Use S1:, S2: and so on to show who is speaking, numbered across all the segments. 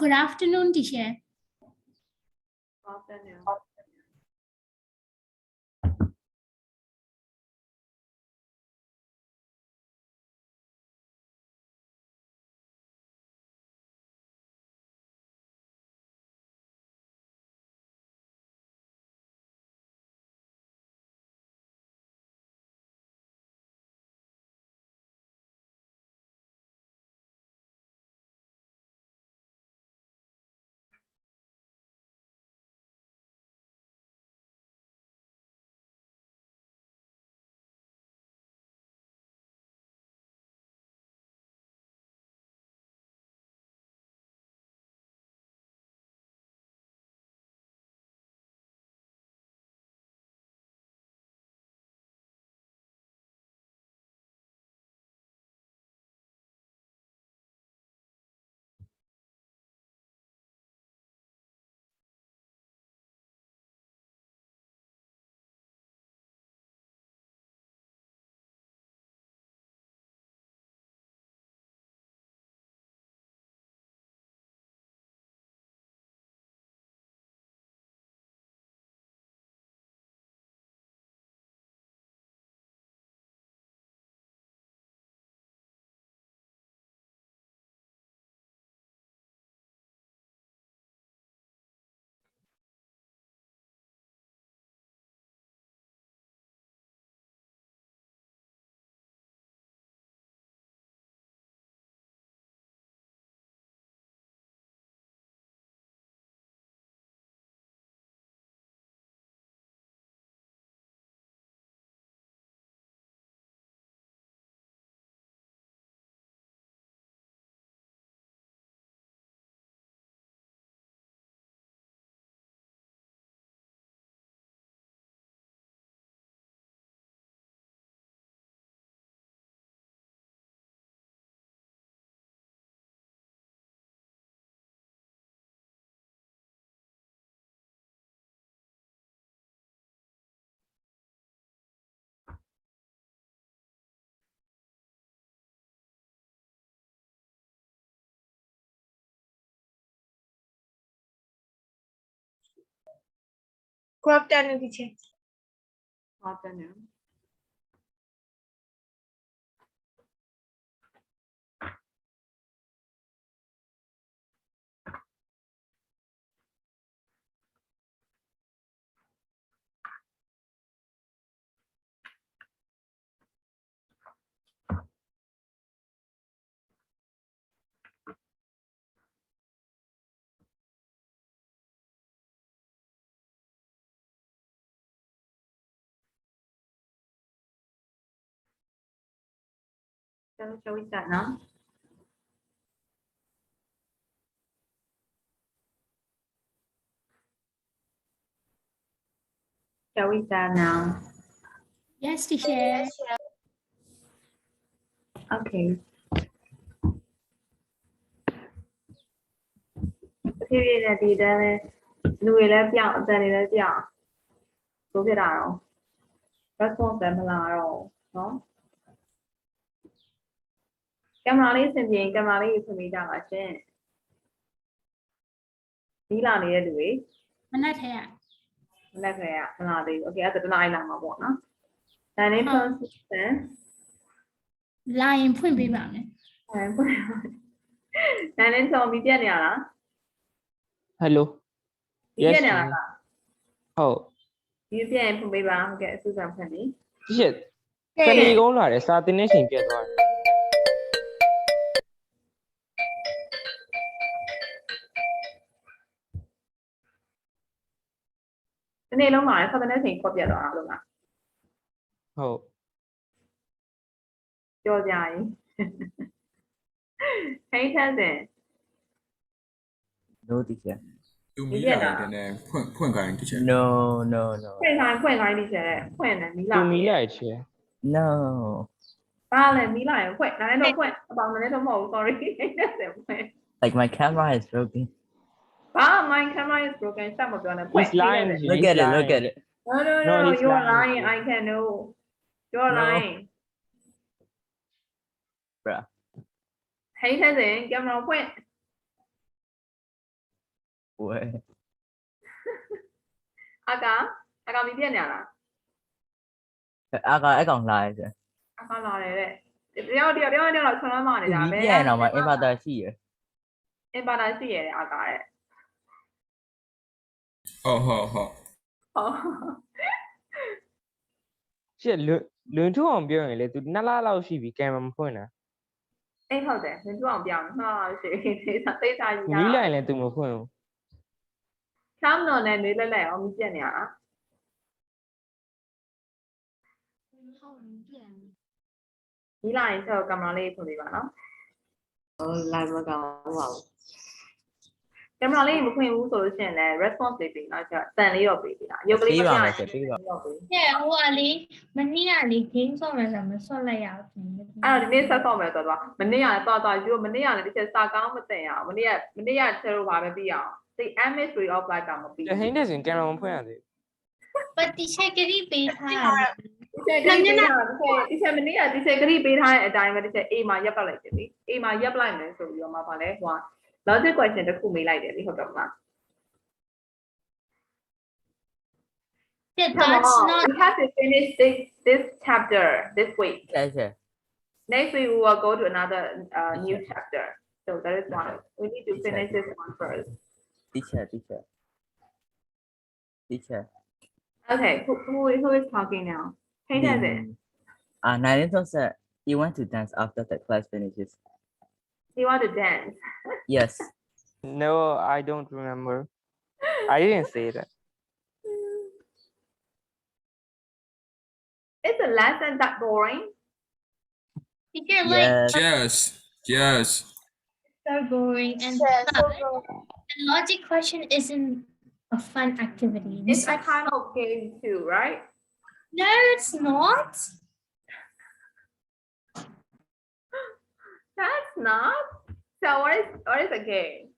S1: Good afternoon, teacher.
S2: Afternoon.
S3: Good afternoon, teacher.
S2: Afternoon. Shall we start now? Shall we start now?
S1: Yes, teacher.
S2: Okay. Period at the day, we left out the little jar. So get out. That's one similar, no? Camera is in the camera is to me down a chin. Nila near the way.
S1: I'm not here.
S2: Okay, at the line I'm a one. Then it comes then.
S1: Lying point be man.
S2: Then it's all media.
S4: Hello. Yes. Oh.
S2: You can put me back. Get Susan Penny.
S4: Shit. Penny go la. Sa tin ne shin piat twa.
S2: The name of my father nothing for the other.
S4: Oh.
S2: Georgia. Hey, cousin.
S5: No, teacher.
S6: You mean like then point going teacher?
S5: No.
S2: Point line teacher. Point and
S4: Tu mi lai che.
S5: No.
S2: Me like point. I don't point about the little more. Sorry.
S5: Like my camera is broken.
S2: My camera is broken. Some of them.
S4: He's lying.
S5: Look at it.
S2: No. You're lying. I can know. You're lying.
S5: Bruh.
S2: Hey, cousin. Camera point.
S5: 喂，
S2: 阿嘎咪变俩啦，
S5: 阿个一讲来着，
S2: 阿嘎来嘞，掉了，从来嘛的
S5: 你
S2: 家呗。
S5: 变了嘛？一把大戏耶，
S2: 一把他是也阿嘎嘞。
S6: 好，
S2: 哦，
S4: ရှစ်လွန်ထုံအောင်ပြောရင်လေ तू 2လလောက်ရှိပြီကင်မရာမဖွင့်တာ
S2: 哎，好的，你做အောင်ပြောင်းဟာရှေ့သိစား
S4: မီးလိုက်ရင်လည်း तू မဖွင့်ဘူး
S2: ချမ်းတော်နဲ့နေလဲအောင်မပြက်နေရလား
S1: 好变。
S2: ဒီလာရင်ဆောကင်မရာလေးဖွင့်ပေးပါနော်
S3: live မကောင်းပါဘူး
S2: ကင်မရာလေးမဖွင့်ဘူးဆိုလို့ရှိရင်လည်း response လေးပေးတော့တန်လေးတော့ပေးပြီလားရုပ်ကလေးမပြရင်ပေးပါ
S1: 对，我哩，明年哩听说没什么说了要听。
S2: အဲ့တော့ဒီနေ့ဆက်ဆောင်မယ်ဆိုတော့မနေ့ကလည်းတော့ယူမနေ့ကလည်းတစ်ချက်စာကောင်းမတင်အောင်မနေ့ကချဲလို့ပါပဲပြီးအောင်ဒီ mystery of life ကမပြီး
S4: ဟင်းတဲ့စင်ကင်မရာမဖွင့်ရသေး
S1: 不，的确给你背他。
S2: ဒီချက်မနေ့ကဒီချက်ကလေးပေးထားတဲ့အတိုင်းပဲဒီချက် A မှာရပ်ပတ်လိုက်တယ်လေ A မှာရပ်ပလိုက်မယ်ဆိုပြီးတော့မှဗာလဲဟို logic question တစ်ခုမေးလိုက်တယ်လေဟုတ်တော့မလား
S1: Yeah,
S2: Come
S1: that's
S2: on,
S1: not.
S2: we have to finish this chapter this week.
S5: 谢谢。
S2: Next week we will go to another new chapter. So that is one. We need to finish this one first.
S5: Teacher.
S2: Okay, who is talking now? Hey, does it?
S5: Narinton said he want to dance after the class finishes.
S2: You want to dance?
S5: Yes.
S4: No I don't remember I didn't say that
S2: Is the lesson that boring?
S1: You're like
S6: yes
S1: so boring and the logic question isn't a fun activity.
S2: It's a kind of game too, right?
S1: No, it's not.
S2: That's not. So what is a game?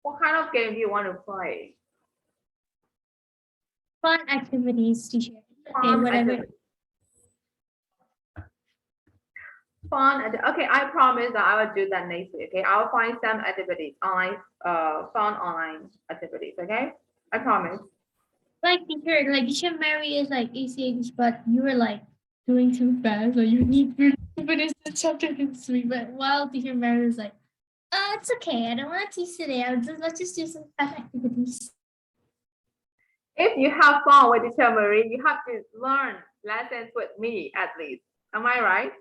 S2: What kind of game do you want to play?
S1: Fun activities, teacher. Okay,
S2: Fun
S1: whatever.
S2: activity. Okay, I promise that I will do that next week. Okay, I will find some activities online, fun online activities. Okay, I promise.
S1: Like teacher, like teacher Mary is like ECH, but you were like doing too fast. Like you need to finish the chapter this week. But while teacher Mary is like, it's okay. I don't want to teach today. Let's just do some fun activities.
S2: If you have fun with Teacher Marie, you have to learn lessons with me at least. Am I right?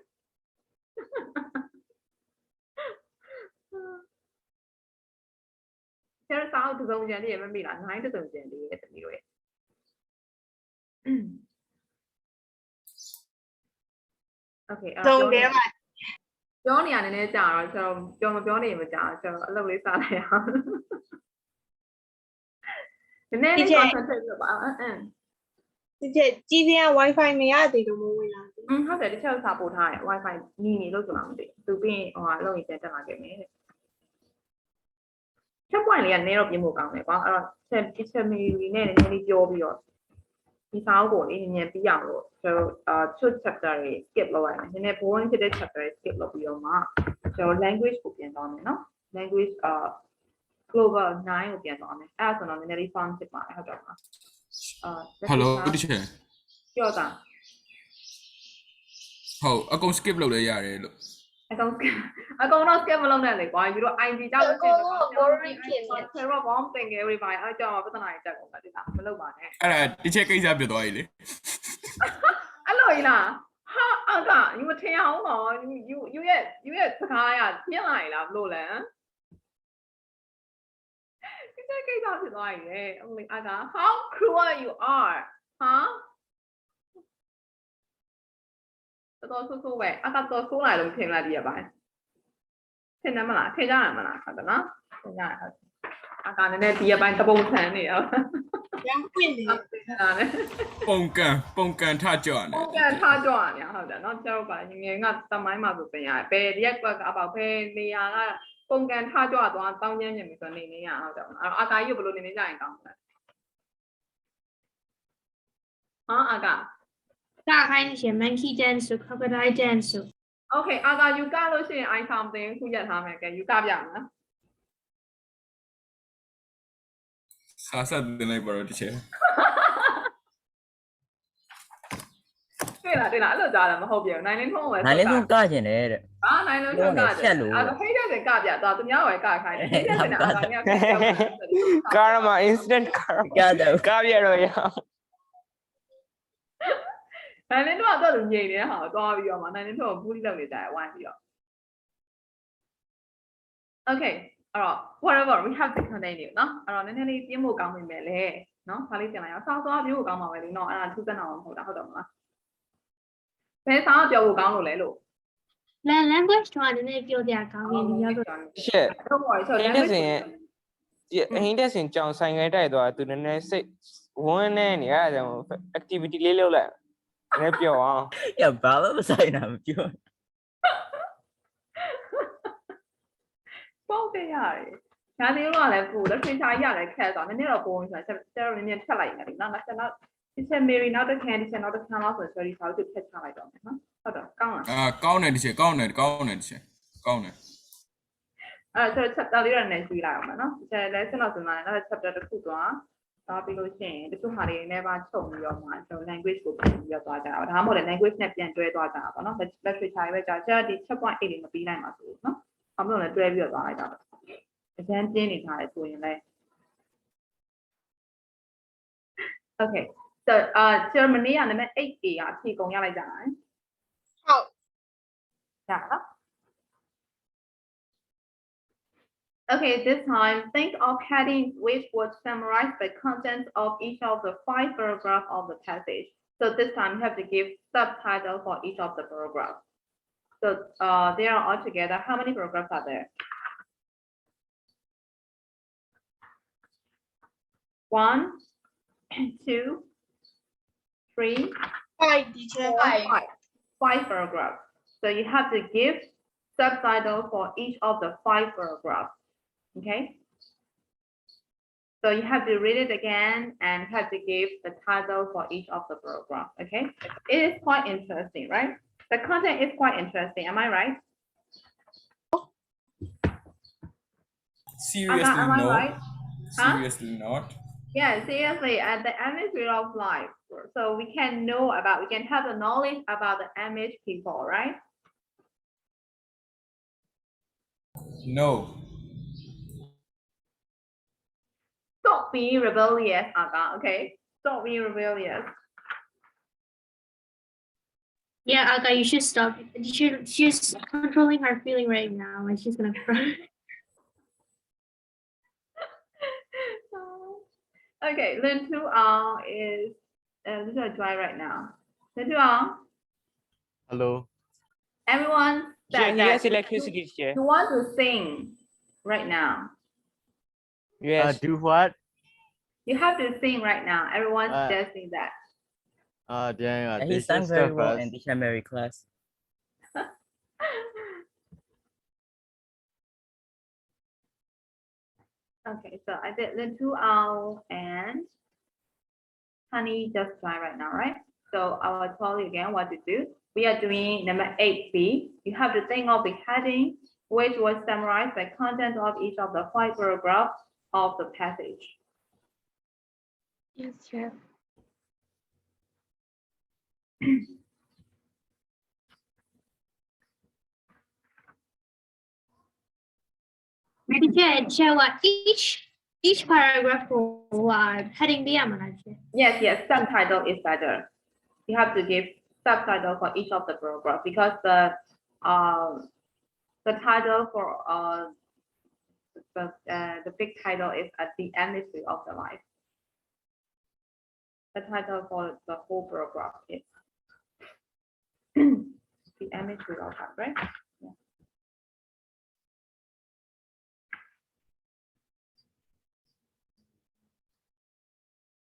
S2: Teacher sao từ dòng gì mà bị là nói từ dòng gì thì tự nhiên vậy. Okay.
S3: သုံးတယ်ပါ
S2: ပြောနေရတယ်လည်းကြာတော့ကျွန်တော်ပြောမပြောနေမှကြာကျွန်တော်အလုပ်လေးစားလိုက်အောင်ဒီနေ့လေး concentrate လုပ်ပါအင်း
S3: ဒီချက်ကြီးစင်းက wifi မရသေးလို့မဝင်လာဘူး
S2: ဟုတ်တယ်ဒီချက်စာပို့ထားတယ် wifi နီလို့ကျွန်တော်မသိသူပြီးဟိုအလုပ်ရင်တက်လာခဲ့မယ်တဲ့ချက် point လေးကနေတော့ပြင်ဖို့ကောင်းတယ်ကွာအဲ့တော့ချက်မီနဲ့နည်းနည်းလေးပြောပြီးတော့ဒီစာအုပ်ကိုလေးနည်းနည်းပြီးအောင်လို့ကျွန်တော်ချွတ် chapter တွေ skip လုပ်ရမယ်နည်းနည်း boring ဖြစ်တဲ့ chapter တွေ skip လုပ်ပြီးတော့မှကျွန်တော် language ကိုပြန်သွားမယ်နော် language global 9ကိုပြန်သွားမယ်အဲ့ဒါဆိုတော့နည်းနည်းလေး fun ဖြစ်ပါတယ်ဟုတ်တယ်မလား
S6: hello teacher
S2: ပြောတာ
S6: ဟုတ်အကုန် skip လုပ်လဲရတယ်လို့
S2: အကောင်တော့ skip မလုပ်နဲ့လေကွာယူတော့ IB ကြောက်လို့ရှိရင်တော့ boring ဖြစ်နေတယ် terror bomb တင်ကြပြီပါအဲ့ကြောင့်ပြဿနာကြီးတက်ကုန်တာဒီလားမလုပ်ပါနဲ့
S6: အဲ့ဒါ teacher ကိစ္စပြသွားပြီလေ
S2: အဲ့လိုကြီးလားဟာအကယူမထင်အောင်တော့ယူရဲ့စကားရပြင်းလာပြီလားဘလို့လဲဒီကိစ္စဖြစ်သွားပြီလေအမလေးအက how cruel you are ဟာတော်ဆိုးပဲအကတော့ဆိုးလာလို့ထင်လာပြီရပါထင်တယ်မလားထင်ကြရမလားဟုတ်တယ်နော်ထင်ကြရဟုတ်အကနည်းနည်းဒီရပိုင်းတပုံဆန်နေရော
S3: ရမ်းပွင့်နေတယ်
S6: ပုံကန်ထကြွနေ
S2: ပုံကန်ထားကြွနေဟုတ်တယ်နော်ကျောက်ပါငယ်ငါတမိုင်းမှာဆိုပြင်ရတယ်ဘယ်ရက်ကွက်ကပေါ့ဘယ်နေရာကပုံကန်ထားကြွသွားတောင်းကျမ်းမြင်ပြီဆိုနေနေရဟုတ်တယ်အဲ့တော့အကာကြီးကိုဘယ်လိုနေနေကြရင်ကောင်းလဲဟာအကာ
S1: 大开那些 monkey dance, crocodile dance.
S2: Okay အကာယူကလို့ရှိရင် I something ခုရက်ထားမယ်ကဲယူကပြမယ်
S6: စာဆက်တင်လိုက်ပါတော့ teacher
S2: 对啦，အဲ့လိုကြားတယ်မဟုတ်ပြန်နိုင်လင်းထုံးဝယ်
S5: နိုင်လင်းဆုံးကကျင်တယ်တဲ့
S2: ဟာနိုင်လင်းထုံးကကြတယ်အဲ့ဟိတ်တဲ့စင်ကပြသွားသူများဝယ်ကခိုင်းတယ်ဟိတ်တဲ့စင်အာကနေက
S4: ကာရမ instant ကာရမ
S5: ကတယ်
S4: ကားပြတော့ရ
S2: နိုင်လင်းထုံးကတော့ငြိမ်နေတဲ့ဟာကိုသွားပြီးတော့မှနိုင်လင်းထုံးကိုဘူးလိလောက်နေကြတယ်ဝိုင်းပြီးတော့ Okay အဲ့တော့ whatever we have to continue เนาะအဲ့တော့နည်းနည်းလေးပြင်းဖို့ကောင်းနေမယ်လေเนาะဒါလေးပြင်လိုက်အောင်စောစောပြဖို့ကောင်းပါပဲလေเนาะအဲ့ဒါသူတက်အောင်မဟုတ်တာဟုတ်တယ်မလားဘယ်ဆောင်ပြောဖို့ကောင်းလို့လဲလို့
S1: language တော့နည်းနည်းပြောပြကောင်းပြီပြောတော့
S4: ရှက်
S2: တော့ဘာလဲဆို
S4: အင်းတက်စင်ရဲ့အင်းတက်စင်ကြောင်ဆိုင်ခိုင်းတိုက်သွားသူနည်းနည်းစိတ်ဝန်းနေနေအဲ့ဒါကြောင့် activity လေးလုပ်လိုက်လည်းပြောအောင်
S5: ရဘာလို့မဆိုင်တာမပြော
S2: ပေါ့ပြရတယ်ဒါသေးလို့ကလည်းပို့လက်ထင်ချာရတယ်ခက်ဆိုတော့နည်းနည်းတော့ပုံဆိုတော့ကျတော့နည်းနည်းဖြတ်လိုက်ရတယ်เนาะနောက်ကျတော့ teacher Mary နောက်တစ်ခါ teacher နောက်တစ်ခါလောက်ဆို sorry ဆောက်သူဖြတ်ချလိုက်တော့မယ်နော်ဟုတ်တော့ကောင်းလား
S6: ကောင်းတယ် teacher ကောင်းတယ် teacher ကောင်းတယ်
S2: အဲ့ဆို chapter လေးတော့နည်းကြည့်လိုက်အောင်မယ်နော် teacher လည်းဆက်လို့ဆိုမှလည်းနောက် chapter တစ်ခုသွားပြီးလို့ရှိရင်တချို့ဟာတွေလည်းပါချုပ်ပြီးတော့မှကျွန်တော် language ကိုပြန်ပြီးတော့သွားကြတာဒါမှမဟုတ်လည်း language နဲ့ပြန်တွဲသွားကြတာပေါ့နော် literature ပဲကြာကြာဒီ checkpoint 8တွေမပြီးနိုင်ပါဘူးနော်အမှန်တော့လည်းတွဲပြီးတော့သွားလိုက်တာအကျန်းပြင်းနေထားတယ်ဆိုရင်လည်း Okay so Germany ကနံပါတ် 8A ကဖြေကုန်ရလိုက်ကြတာဟုတ်ရပါ Okay, this time think of headings which would summarize the contents of each of the 5 paragraphs of the passage. So this time you have to give subtitle for each of the paragraphs. So there are altogether how many paragraphs are there? 1, 2, 3,
S3: 5 teacher
S2: 5 paragraphs. So you have to give subtitle for each of the 5 paragraphs. Okay. So you have to read it again and have to give the title for each of the paragraphs. Okay. It is quite interesting, right? The content is quite interesting. Am I right?
S6: seriously
S2: Am I
S6: no
S2: right? Huh?
S6: seriously not
S2: Yeah, seriously, at the Amish way of life. So we can have the knowledge about the Amish people, right?
S6: no
S2: Stop being rebellious, Aga, okay? Stop being rebellious.
S1: Yeah, Aga, you should stop. She's controlling her feeling right now, and she's gonna cry.
S2: Okay, Lin Tu is this is dry right now. Lin Tu
S7: Hello.
S2: everyone said
S4: he
S2: that
S4: has electricity teacher
S2: you want to sing right now.
S4: yes
S7: Do what?
S2: You have to sing right now. Everyone's
S7: Uh,
S2: suggesting that.
S7: Dang.
S5: he sang very well in teacher Mary class.
S2: Okay, so I did Lin Tu and Honey just try right now, right? So I will tell you again what to do. We are doing number 8B. You have to think of the heading, which will summarize the content of each of the 5 paragraphs of the passage.
S1: Yes, sure. Teacher, what each paragraph for heading the manager.
S2: Yes, subtitle is better. You have to give subtitle for each of the paragraph because the title for the big title is the Mystery of the Life. The title for the whole paragraph is the Mystery of Life, right? Yeah.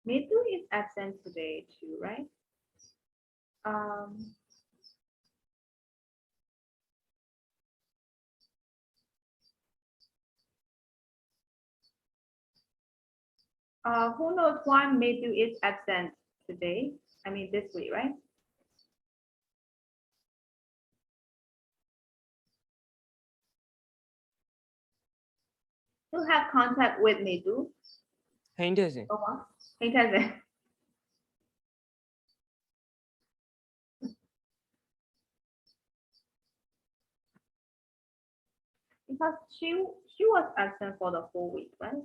S2: Mitu is absent today too, right? Who knows why Mitu is absent today? I mean this week, right? Who have contact with Mitu?
S4: ဟိန်းတဲ့စင်
S2: ဟုတ်ပါဟိန်းထက်စင် because she was absent for the whole week, right?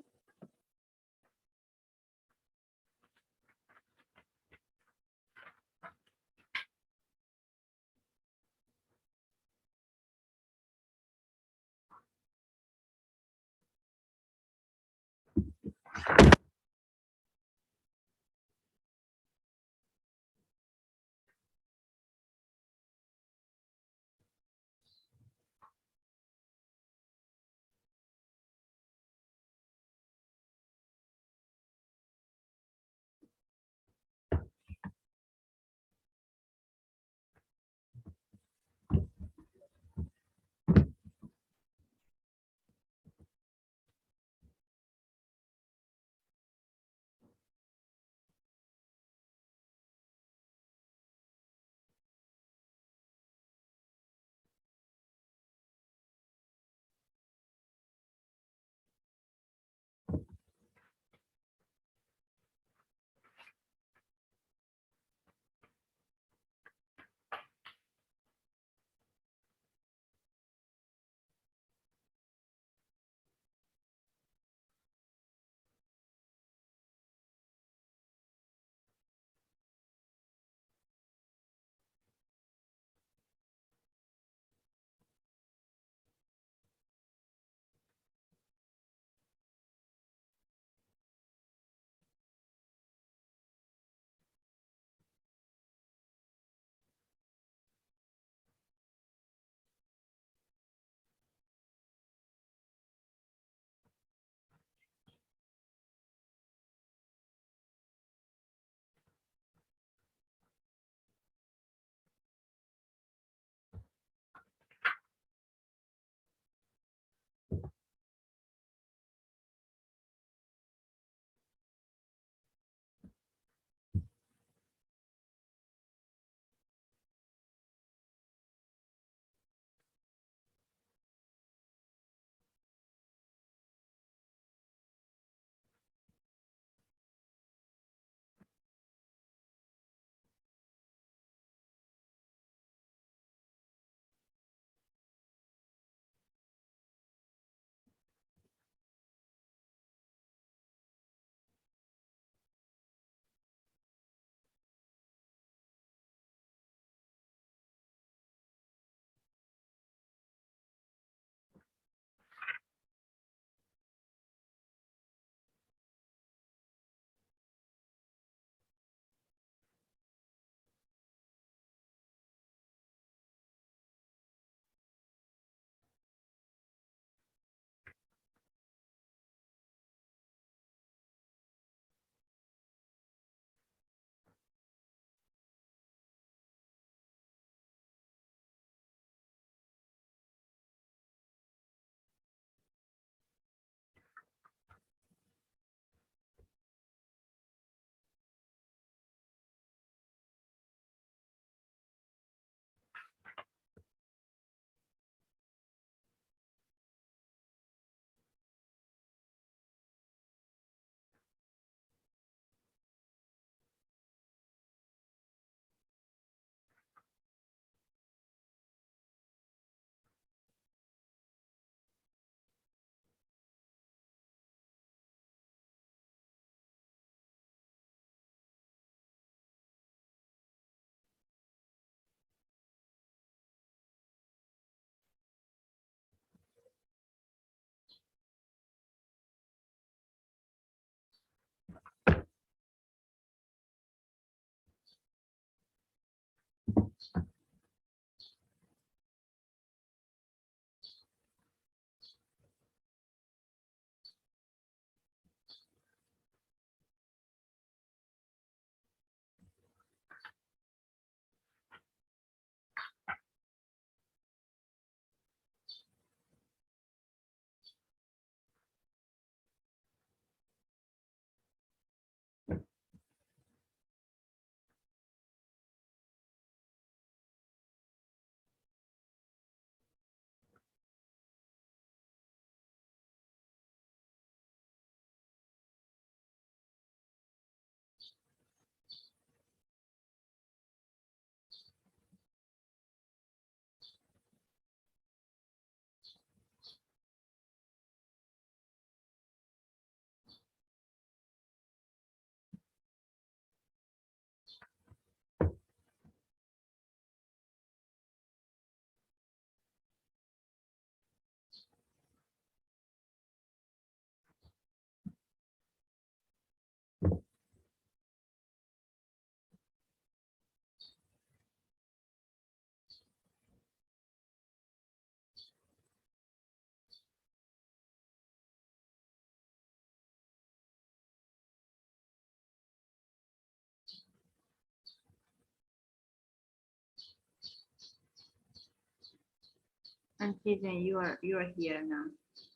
S2: And Susan, you are here now.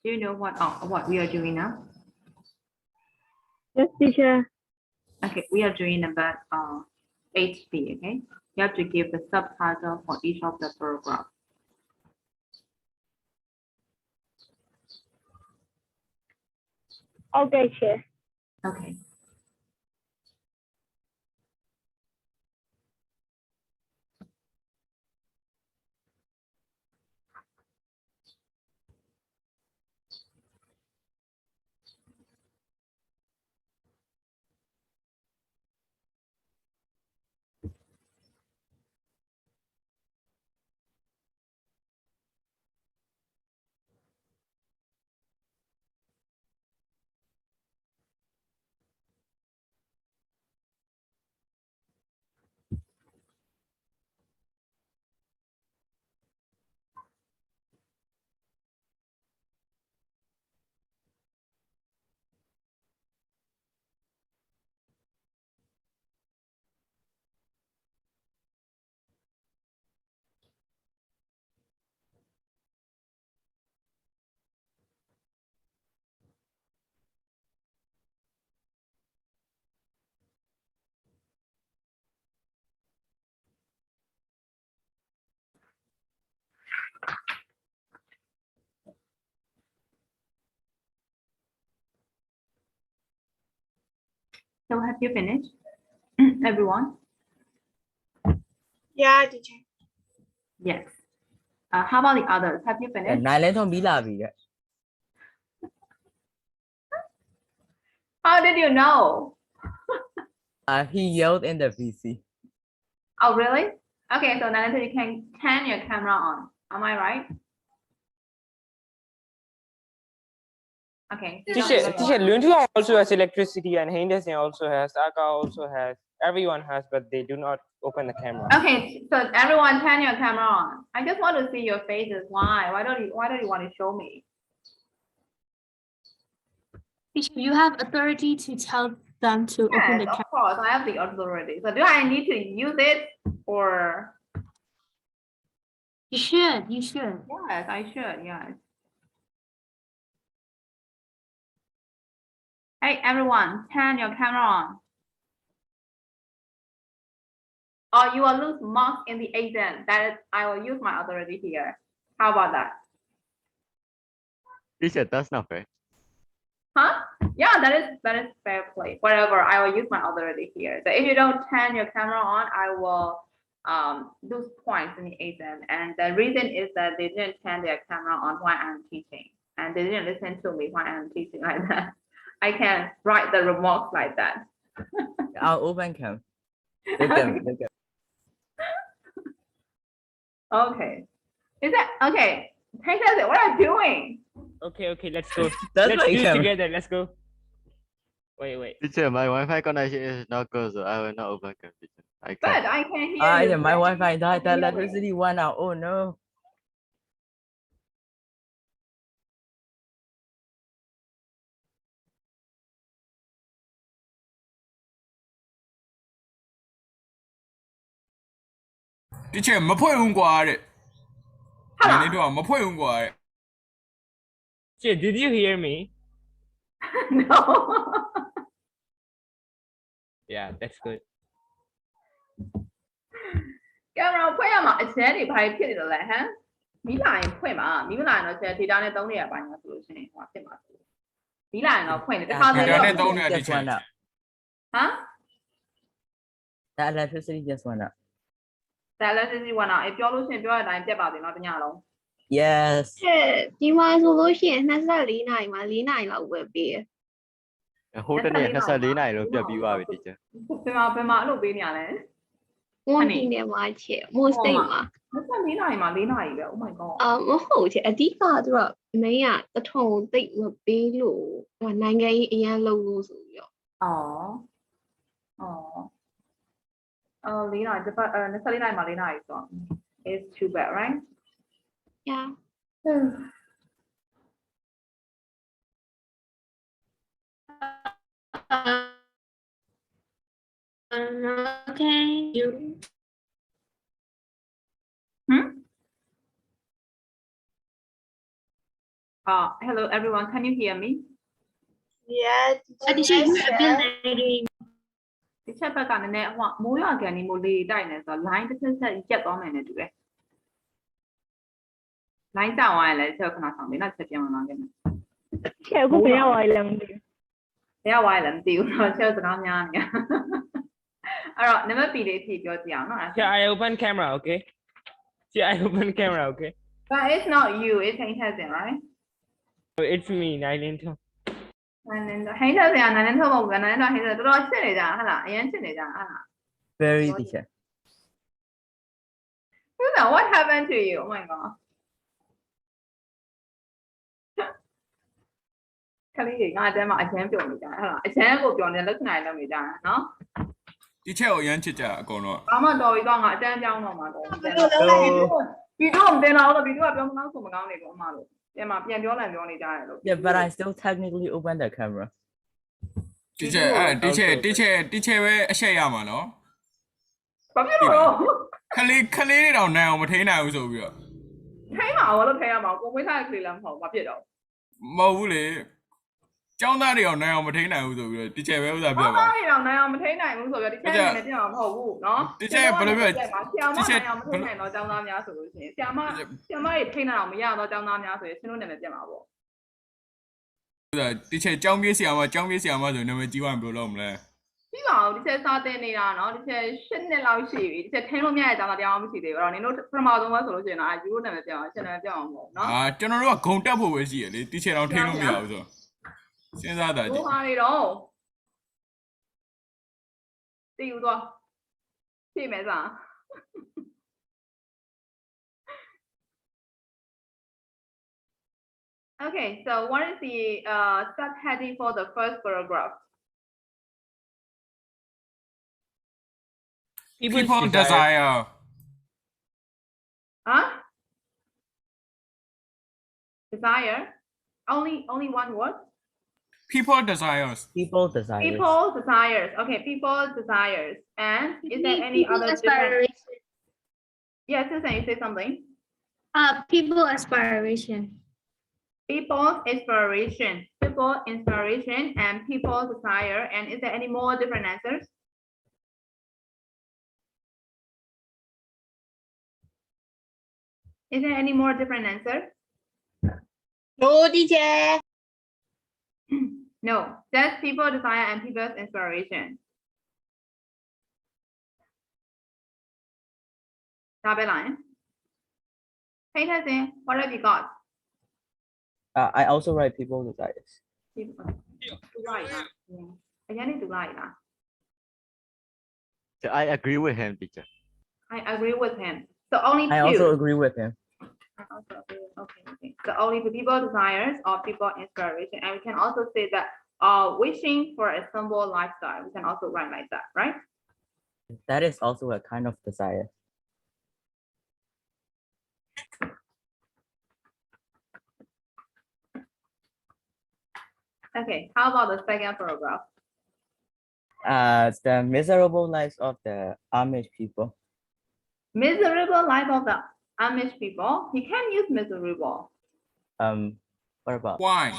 S2: Do you know what we are doing now?
S3: Yes, teacher.
S2: Okay, we are doing about HP. Okay, you have to give the subtitle for each of the paragraph.
S3: Okay, teacher.
S2: Okay. So have you finished, everyone?
S3: Yeah, teacher.
S2: Yes. How about the others? Have you finished?
S5: နိုင်လဲထုံးပြီးလာပြီတဲ့
S2: How did you know?
S5: He yelled in the PC.
S2: Oh, really? Okay, so now you can turn your camera on. Am I right? Okay.
S4: Teacher, Luntuang also has electricity and Henderson also has, Aka also has, everyone has, but they do not open the camera.
S2: Okay, so everyone turn your camera on. I just want to see your faces. Why? Why don't you want to show me?
S1: Teacher, you have authority to tell them to open
S2: Yes,
S1: the
S2: of
S1: camera.
S2: course, I have the authority. So do I need to use it or?
S1: You should. You should.
S2: Yes, I should. Yes. Hey, everyone, turn your camera on. Or you will lose marks in the exam. That is, I will use my authority here. How about that?
S7: Teacher, that's not fair.
S2: Huh? Yeah, that is fair play. Whatever, I will use my authority here. So if you don't turn your camera on, I will lose points in the exam. And the reason is that they didn't turn their camera on while I'm teaching, and they didn't listen to me while I'm teaching like that. I can write the remarks like that.
S5: I'll open cam. Look at me, look at me.
S2: Okay. Is that okay? Take that. What are you doing?
S4: Okay, let's go.
S5: That's
S4: Let's
S5: my
S4: do it
S5: camera.
S4: together. Let's go. Wait.
S7: Teacher, my Wi-Fi connection is not good, so I will not open cam, teacher. I
S2: But
S7: can't.
S2: I can hear you.
S5: Yeah, my Wi-Fi died. The electricity went out. Oh no.
S6: Teacher မဖွင့်ဘူးကွာတဲ့။ဒီနေ့တော့မဖွင့်ဘူးကွာတဲ့
S4: Teacher, did you hear me?
S2: No.
S4: Yeah, that's good.
S2: ကင်မရာဖွင့်ရမှာအချဲတွေဘာဖြစ်နေလို့လဲဟမ်မီးလာရင်ဖွင့်ပါမီးမလာရင်တော့ဆရာ data နဲ့သုံးနေရပါညာဆိုလို့ရှိရင်ဟိုဖြစ်မှာဆိုမီးလာရင်တော့ဖွင့်တယ်တစ်ခါတည်း
S6: Data
S2: တော့
S6: နဲ့သုံးနေရ
S5: Just
S6: teacher
S5: went up.
S2: ဟမ်
S5: The electricity just went up.
S2: ဒါလည်းစစ်စစ်ဝင်တော့ပြောလို့ရှိရင်ပြောရတဲ့အတိုင်းပြတ်ပါသေးနော်တညလုံး
S5: Yes.
S3: ဒီမှာဆိုလို့ရှိရင်24နာရီမှာ4နာရီလောက်ပဲပေးတယ်
S7: ဟိုတနေ့24နာရီလို့ပြတ်ပြီးသွားပြီ teacher.
S2: ဘယ်မှာအဲ့လိုပေးနေရလဲ
S3: ။ဝန်ကြီးနေမှာချက်မိုးစိတ်မှာ
S2: 24နာရီမှာ4နာရီပဲ Oh my god
S3: မဟုတ်ချက်အဓိကသူကမင်းကတထုံသိပ်မပေးလို့နိုင်ငံရေးအရန်လုံးလို့ဆိုပြီးတော့
S2: 4နာရီ24နာရီမှာ4နာရီဆိုတော့ it's too bad right
S3: Yeah.
S1: Okay. You.
S2: Hello everyone, can you hear me?
S3: Yeah.
S1: Teacher, you are building.
S2: ဒီချက်ဘက်ကနည်းနည်းဟိုမိုးရွာကန်နေမို့လေတိုက်နေဆိုတော့ line တစ်ချက်ရက်သွားမယ်နဲ့တူတယ် line တောင်းသွားရင်လည်းချက်ခဏဆောင်ပြီးနောက်ချက်ပြန်လာခဲ့မယ်
S8: ချက်အခုဘယ်ရောက်သွားလဲမသိဘူး
S2: ဘယ်ရောက်သွားလဲမသိဘူးတော့ချက်စကားများနေအဲ့တော့နံပါတ် B လေးအဖြေပြောကြည့်အောင်နော်
S4: Yeah, I open camera, okay? Yeah, I open camera, okay?
S2: But it's not you, it's Heintasin, right?
S4: It's me, Nylin.
S2: Heintasin နာနဲ့ထုတ်ဖို့ကနာနဲ့တော့ Heintasin တော်တော်ချစ်နေကြဟာလားအရင်ချစ်နေကြဟာလား
S5: Very teacher.
S2: What happened to you? Oh my god. ခလေးကြီးငါအတန်းမှာအချမ်းပြုံနေကြဟာလားအချမ်းကိုပြောနေလက်စနိုင်လုပ်နေကြနော်
S6: ဒီချက်ကိုအရန်ချစ်ကြအကုန်တော့
S2: ဘာမှတော်ပြီတော့ငါအတန်းပြောင်းတော့မှာတော့ဗီဒီယိုမတင်တော့ဗီဒီယိုကပြောမကောင်းဆိုမကောင်းနေပေါ့အမတို့ပြန်မှာပြန်ပြောလန်ပြောနေကြရတယ်လို့
S5: Yeah, but I still technically open the camera.
S6: ဒီချက်ပဲအရှက်ရမှာနော်
S2: ဘာဖြစ်လို့
S6: ခလေးတွေတော့နိုင်အောင်မထိန်းနိုင်ဘူးဆိုပြီးတော့
S2: ထိုင်းမှာဘာလို့ထိုင်းရမှာကိုမွေးထားတဲ့ကလေးလည်းမဟုတ်ဘာဖြစ်တော့
S6: မဟုတ်ဘူးလေကျောင်းသားတွေအောင်နိုင်အောင်မထိန်းနိုင်ဘူးဆိုပြီးတော့ဒီချက်ပဲဥစားပြောပါ
S2: ဘာမှတော့နိုင်အောင်မထိန်းနိုင်ဘူးဆိုတော့ဒီချက်နဲ့ပြန်အောင်မဟုတ်ဘူးနော်ဆရာမနိုင်အောင်မထိန်းနိုင်တော့ကျောင်းသားများဆိုလို့ရှိရင်ဆရာမတွေထိန်းနိုင်အောင်မရတော့ကျောင်းသားများဆိုရင်ရှင်းလို့နာမည်ပြန်ပါပေါ့
S6: ဥစားဒီချက်ကျောင်းပြေးဆရာမဆိုနာမည်ကြီးဝမ်းဘယ်လိုလုပ်မလဲ
S2: ပြီးပါဦးဒီချက်စားတင်နေတာနော်ဒီချက်၈နှစ်လောက်ရှိပြီဒီချက်ထိန်းလို့မရတဲ့ကျောင်းသားတရားမရှိသေးဘူးအဲ့တော့နင်တို့ပထမဆုံးပဲဆိုလို့ရှိရင်တော့ယူရိုနာမည်ပြန်အောင်ရှင်းနာမည်ပြန်အောင်ပေါ့နော်
S6: ကျွန်တော်တို့ကဂုံတက်ဖို့ပဲရှိရလေဒီချက်တော့ထိန်းလို့မရဘူးဆိုစဉ်းစားတာကြည့်
S2: ဟိုဟာတွေတော့တည်ယူတော့ဖြည့်မယ်စား Okay, so what is the subheading for the first paragraph?
S6: People desire.
S2: Huh? Desire? Only one word?
S6: People desires.
S5: People desires.
S2: People desires. Okay, people desires. And is there any other different?
S1: aspiration?
S2: Yes, Susan, you say something.
S1: People aspiration.
S2: People's inspiration. People inspiration and people desire. And is there any more different answers? Is there any more different answer?
S3: No, teacher.
S2: No, just people desire and people's inspiration. Double line. Hey, Tessin, what have you got?
S5: I also write people desires.
S2: Right. Again, need to lie now.
S7: I agree with him, teacher.
S2: I agree with him. So only two.
S5: I also agree with him.
S2: I also agree. Okay. So only the people desires or people inspiration. And we can also say that wishing for a simple lifestyle. We can also write like that, right?
S5: That is also a kind of desire.
S2: Okay, how about the second paragraph?
S5: The miserable lives of the Amish people.
S2: Miserable life of the Amish people. You can use miserable.
S5: What about?
S6: Why?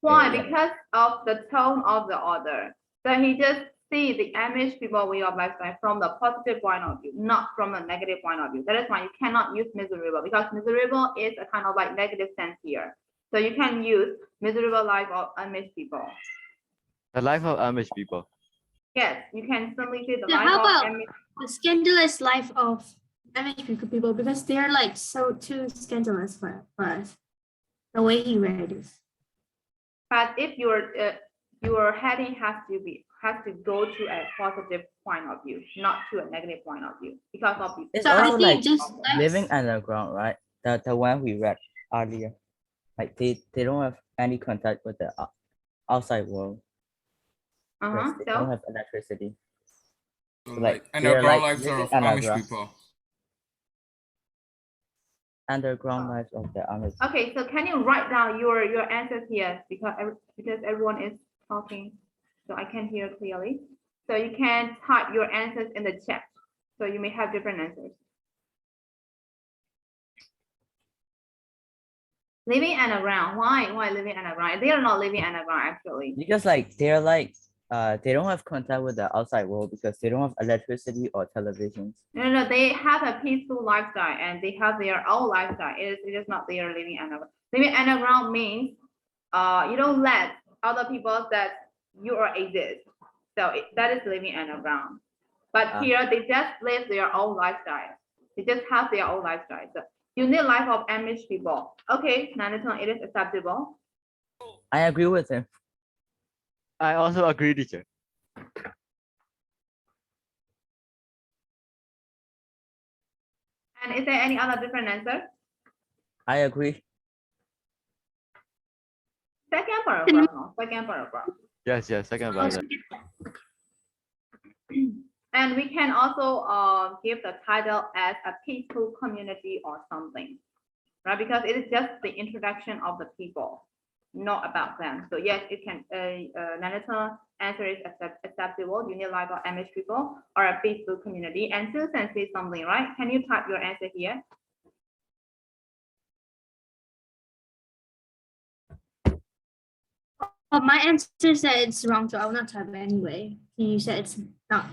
S2: Why?
S5: Yeah.
S2: Because of the tone of the author. So he just see the Amish people way of lifestyle from the positive point of view, not from a negative point of view. That is why you cannot use miserable because miserable is a kind of like negative sense here. So you can use miserable life of Amish people.
S7: The life of Amish people.
S2: Yes, you can simply say the
S1: Yeah,
S2: life
S1: how
S2: of
S1: about
S2: Amish.
S1: the scandalous life of Amish people because they're like so too scandalous for us. The way he read it.
S2: But if your heading has to go to a positive point of view, not to a negative point of view, because of the
S5: It's
S1: So I
S5: also
S1: think
S5: like
S1: just
S5: living underground, right? The one we read earlier. Like they don't have any contact with the outside world. Because they don't
S2: So
S5: have electricity.
S6: So
S5: Like,
S6: like
S5: they're
S6: underground
S5: like
S6: lives of
S5: living
S6: Amish
S5: underground.
S6: people.
S5: Underground lives of the Amish.
S2: okay, so can you write down your answers here because everyone is talking, so I can hear clearly. So you can type your answers in the chat. So you may have different answers. Living underground. Why? Why living underground? They are not living underground actually.
S5: Because like they're like they don't have contact with the outside world because they don't have electricity or televisions.
S2: No, they have a peaceful lifestyle and they have their own lifestyle. It is not they are living underground. Living underground means you don't let other people that you are exist. So that is living underground. But here they just live their own lifestyle. They just have their own lifestyle. So unique life of Amish people. Okay, Nanathan, it is acceptable.
S5: I agree with him.
S7: I also agree, teacher.
S2: And is there any other different answer?
S5: I agree.
S2: Second paragraph, no, second paragraph.
S7: Yes, second about that.
S2: And we can also give the title as a peaceful community or something, right? Because it is just the introduction of the people, not about them. So yes, it can. Nanathan answer is acceptable. Unique life of Amish people or a peaceful community. And Susan says something, right? Can you type your answer here?
S1: Oh, my answer said it's wrong, so I will not type it anyway. You said it's not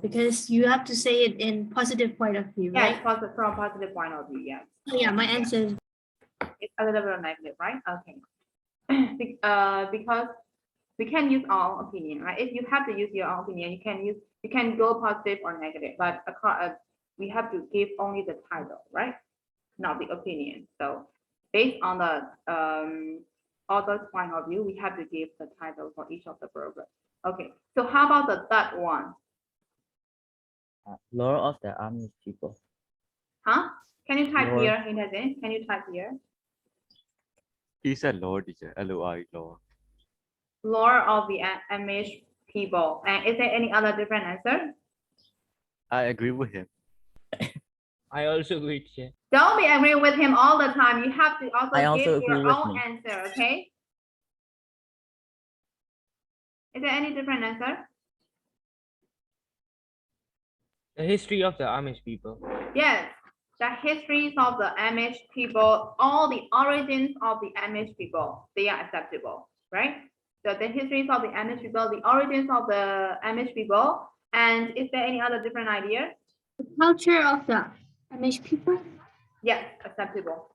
S1: because you have to say it in positive point of view, right?
S2: Yes, from positive point of view, yes.
S1: Yeah, my answer is
S2: It's a little bit negative, right? Okay. Because we can use our own opinion, right? If you have to use your own opinion, you can go positive or negative, but we have to give only the title, right? Not the opinion. So based on the author's point of view, we have to give the title for each of the program. Okay. So how about the third one?
S5: Lore of the Amish people.
S2: Huh? Can you type
S5: Lore.
S2: here, Hinazin? Can you type here?
S7: He said lore, teacher. LOR, lore.
S2: Lore of the Amish people. And is there any other different answer?
S7: I agree with him.
S4: I also agree, teacher.
S2: Don't be agree with him all the time. You have to
S5: I
S2: also
S5: also
S2: give
S5: agree
S2: your
S5: with
S2: own
S5: me.
S2: answer, okay? Is there any different answer?
S4: The history of the Amish people.
S2: Yes, the histories of the Amish people, all the origins of the Amish people, they are acceptable, right? So the histories of the Amish people, the origins of the Amish people, and is there any other different idea?
S1: the culture of the Amish people.
S2: Yes, acceptable.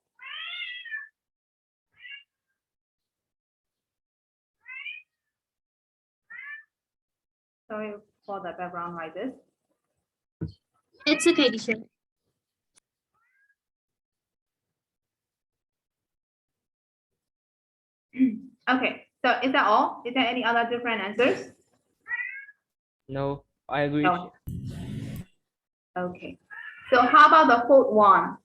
S2: Sorry for the background like this.
S1: It's okay, teacher.
S2: Okay, so is that all? Is there any other different answers?
S4: No, I agree.
S2: No. Okay. So how about the fourth one?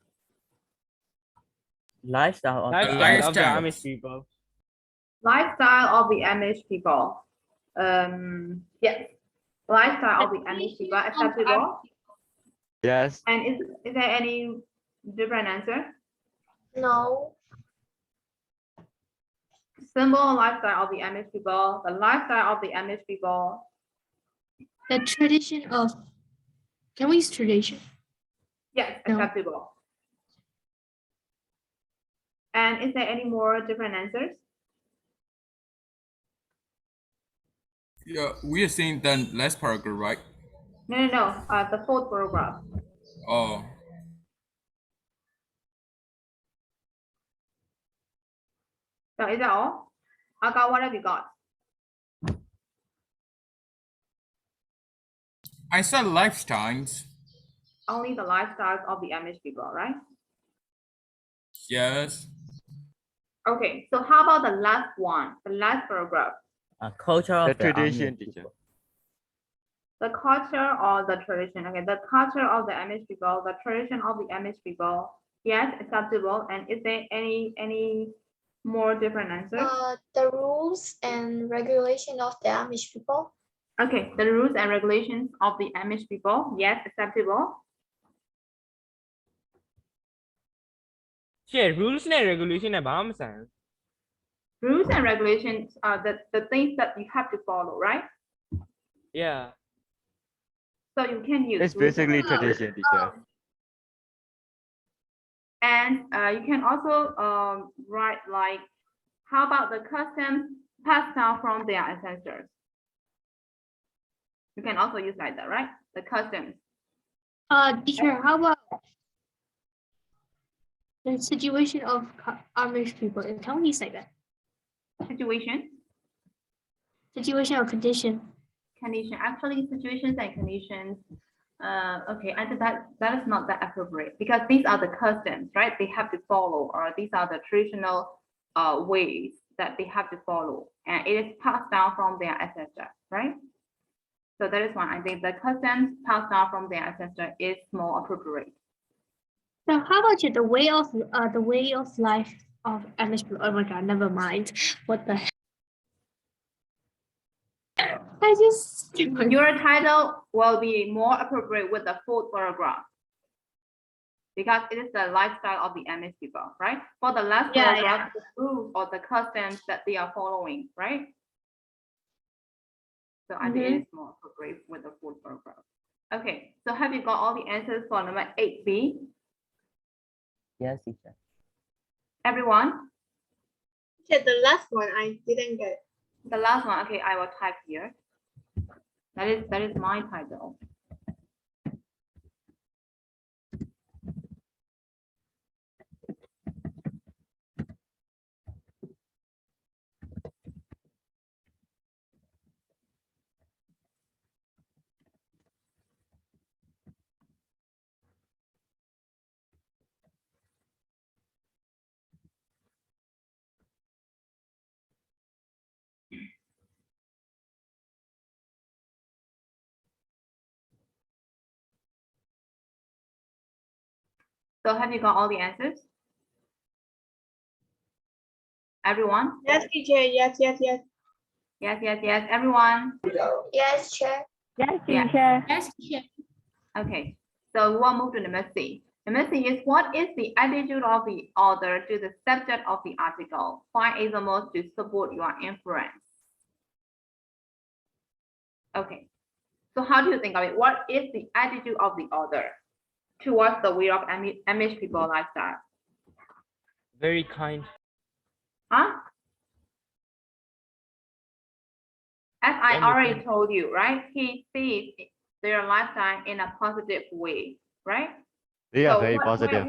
S5: Lifestyle of
S4: Lifestyle of the
S6: Lifestyle.
S4: Amish people.
S2: Lifestyle of the Amish people. Yes. Lifestyle of the Amish people acceptable.
S7: Yes.
S2: And is there any different answer?
S3: No.
S2: Symbol lifestyle of the Amish people, the lifestyle of the Amish people.
S1: The tradition of. Can we use tradition?
S2: Yes,
S1: No.
S2: acceptable. And is there any more different answers?
S6: Yeah, we are saying then last paragraph, right?
S2: No. The fourth paragraph.
S6: Oh,
S2: So is that all? Aga, what have you got?
S6: I said lifestyles.
S2: Only the lifestyles of the Amish people, right?
S6: Yes.
S2: Okay, so how about the last one, the last paragraph?
S5: Culture of
S7: The
S5: the
S7: tradition,
S5: Amish
S7: teacher.
S5: people.
S2: The culture or the tradition. Okay, the culture of the Amish people, the tradition of the Amish people. Yes, acceptable. And is there any more different answers?
S9: The rules and regulation of the Amish people.
S2: Okay, the rules and regulations of the Amish people. Yes, acceptable.
S4: Teacher, rules and regulation है balm सान.
S2: Rules and regulations are the things that you have to follow, right?
S4: Yeah.
S2: So you can use.
S7: It's
S2: rules and
S7: basically
S2: regulations.
S7: tradition, teacher.
S2: And you can also write like, how about the customs passed down from their ancestors? You can also use like that, right? The customs.
S1: Teacher, how about the situation of Amish people? Can we use like that?
S2: Situation
S1: Or condition?
S2: Condition. Actually, situations and conditions. Okay, I think that is not that appropriate because these are the customs, right? They have to follow, or these are the traditional ways that they have to follow, and it is passed down from their ancestor, right? So that is why I think the customs passed down from their ancestor is more appropriate.
S1: So how about you? The way of life of Amish people. Oh my God, never mind. What the heck? I just
S2: Your title will be more appropriate with the full paragraph because it is the lifestyle of the Amish people, right? For the last paragraph, the rules or the customs that they are following, right? So I think it is more appropriate with the full paragraph. Okay, so have you got all the answers for number 8B?
S5: Yes, teacher.
S2: Everyone?
S9: The last one I didn't get.
S2: The last one, okay, I will type here. That is my title. So have you got all the answers? Everyone?
S9: Yes, teacher. Yes.
S2: Yes, everyone.
S9: Yes, Chair.
S8: Yes,
S2: Yeah.
S8: teacher.
S1: Yes, teacher.
S2: Okay, so we'll move to number C. Number C is, what is the attitude of the author to the subject of the article? Find examples to support your inference. Okay, so how do you think of it? What is the attitude of the author towards the way of Amish people lifestyle?
S4: Very kind.
S2: Huh? As I
S4: Wonderful.
S2: already told you, right? He sees their lifestyle in a positive way, right?
S7: Yeah,
S2: So
S7: very positive.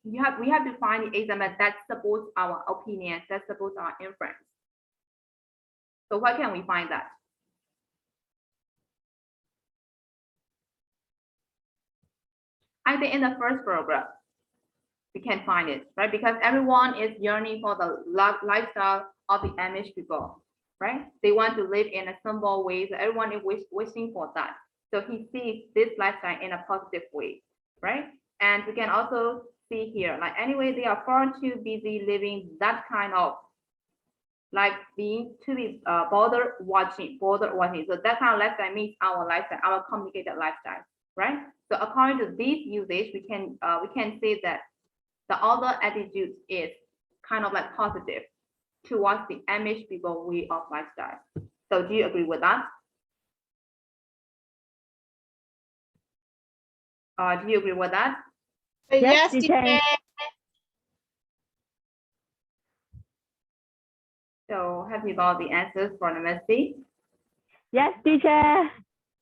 S2: we have to find the example that supports our opinion, that supports our inference. So where can we find that? I think in the first paragraph, we can find it, right? Because everyone is yearning for the lifestyle of the Amish people, right? They want to live in a simple way. So everyone is wishing for that. So he sees this lifestyle in a positive way, right? And we can also see here, like anyway, they are far too busy living that kind of, like being to be bothered watching. So that kind of lifestyle means our lifestyle, our complicated lifestyle, right? So according to this usage, we can say that the other attitude is kind of like positive towards the Amish people way of lifestyle. So do you agree with that? Do you agree with that?
S8: Yes,
S9: Yes,
S8: teacher.
S9: teacher.
S2: So have you got the answers for number C?
S8: Yes, teacher.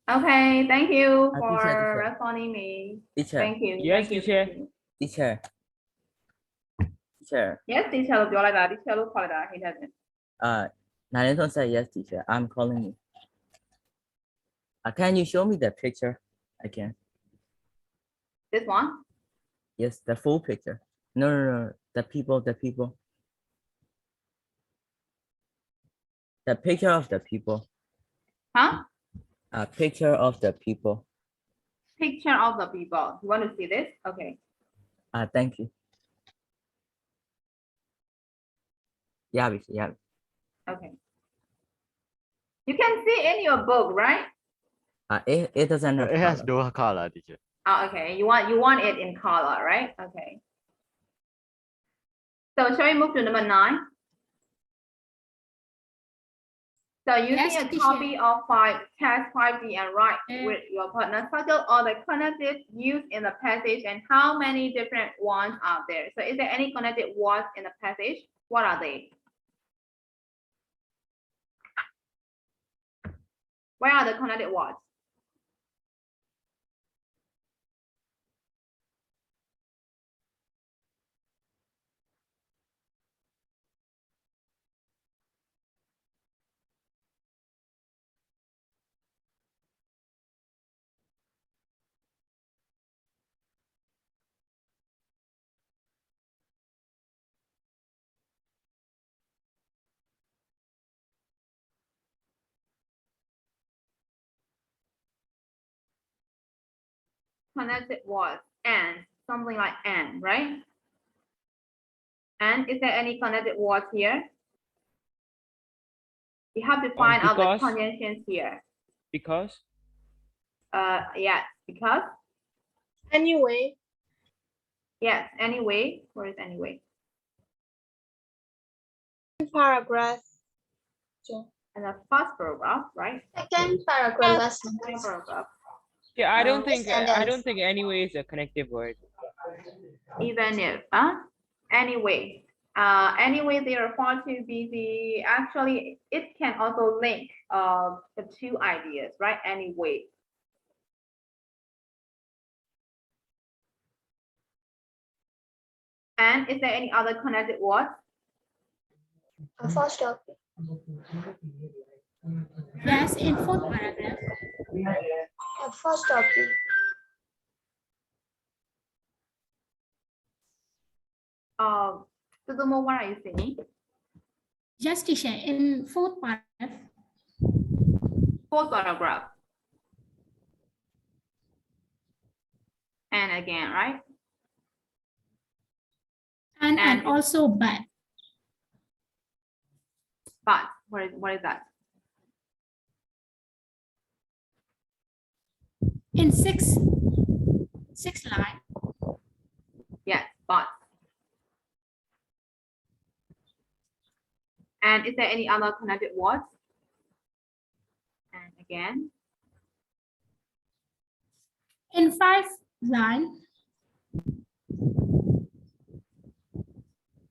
S2: Okay, thank you
S5: Teacher,
S2: for
S5: teacher.
S2: responding me.
S5: Teacher.
S2: Thank you.
S4: Yes,
S2: thank you,
S4: teacher.
S2: thank you.
S5: Teacher. Teacher.
S2: Yes, teacher လို့ပြောလိုက်တာ teacher လို့ခေါ်လိုက်တာ he doesn't.
S5: Naruto said yes, teacher. I'm calling you. Can you show me the picture again?
S2: This one?
S5: Yes, the full picture. No. The people. The picture of the people.
S2: Huh?
S5: Picture of the people.
S2: Picture of the people. You want to see this? Okay.
S5: Thank you. Yeah.
S2: Okay. You can see in your book, right?
S5: It doesn't have
S7: It has
S5: color.
S7: no color, teacher.
S2: Oh, okay. You want it in color, right? Okay. So shall we move to number 9? So using
S1: Yes,
S2: a
S1: teacher.
S2: copy of test 5D and write with your partner, circle all the connected used in the passage and how many different ones are there. So is there any connected words in the passage? What are they? Where are the connected words? Connected words and something like and, right? And is there any connected words here? You have to find out the
S4: because.
S2: conjunctions here.
S4: Because.
S2: Yes, because.
S9: Anyway.
S2: Yes, anyway. Where is anyway?
S9: Paragraph.
S2: And the first paragraph, right?
S9: Second paragraph. Last
S2: Second
S9: sentence.
S2: paragraph.
S4: Yeah, I don't
S9: Yes,
S4: think
S9: and
S4: I
S9: then-
S4: don't think anyway is a connective word.
S2: Even if, anyway. Anyway, they are far too busy. Actually, it can also link the two ideas, right? Anyway. And is there any other connected words?
S9: First copy.
S1: Yes, in fourth paragraph.
S9: First copy.
S2: Suzumo, what are you saying?
S1: Yes, teacher. In fourth paragraph.
S2: Fourth paragraph. And again, right?
S1: And also but.
S2: But what is that?
S1: In sixth line.
S2: Yes, but. And is there any other connected words? And again.
S1: In fifth line.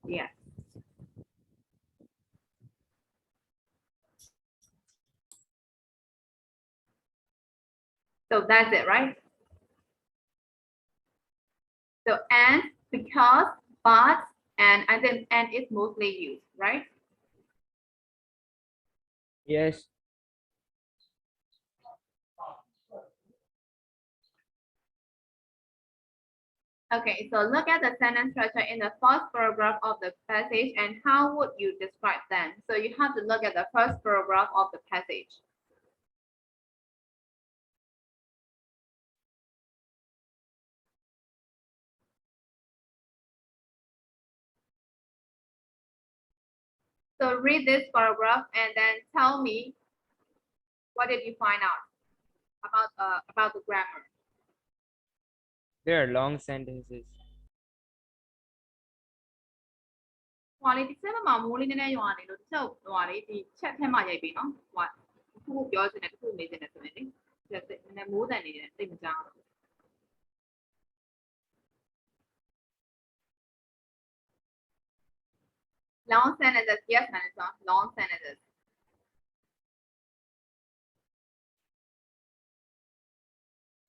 S2: Yes. So that's it, right? So and, because, but, and then and is mostly used, right?
S4: Yes.
S2: Okay, so look at the sentence structure in the first paragraph of the passage and how would you describe them? So you have to look at the first paragraph of the passage. So read this paragraph and then tell me what did you find out about the grammar.
S4: There are long sentences.
S2: ဟိုလေးဒီစက်မှာမိုးလေးနည်းနည်းရွာနေလို့တစ်ချက်ဟိုလေးဒီချက်ထဲမှာရိုက်ပြီနော်ဟိုတစ်ခုပြောချင်တယ်တစ်ခုမေးချင်တယ်ဆိုရင်လေဒီနည်းမိုးတန်နေတယ်သိမကြောက်ဘူး Long sentences, yes, Manasa, long sentences.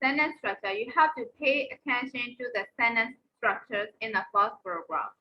S2: Sentence structure, you have to pay attention to the sentence structures in the first paragraph.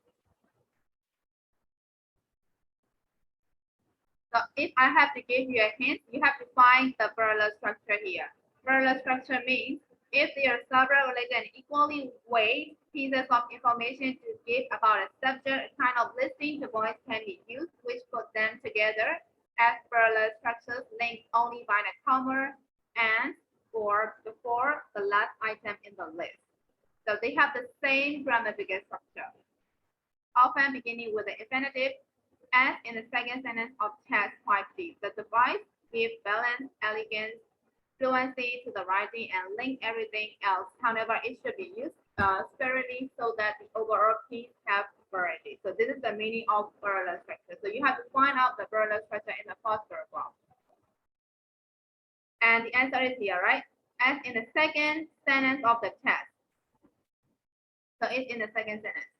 S2: So if I have to give you a hint, you have to find the parallel structure here. Parallel structure means if there are several related and equally weighted pieces of information to give about a subject, a kind of listing the points can be used, which put them together as parallel structures linked only by the comma and or before the last item in the list. So they have the same grammatical structure, often beginning with the infinitive, as in the second sentence of test 5D. The device gives balance, elegance, fluency to the writing and link everything else. However, it should be used sparingly so that the overall piece have variety. So this is the meaning of parallel structure. So you have to find out the parallel structure in the first paragraph. And the answer is here, right? As in the second sentence of the text. So it's in the second sentence.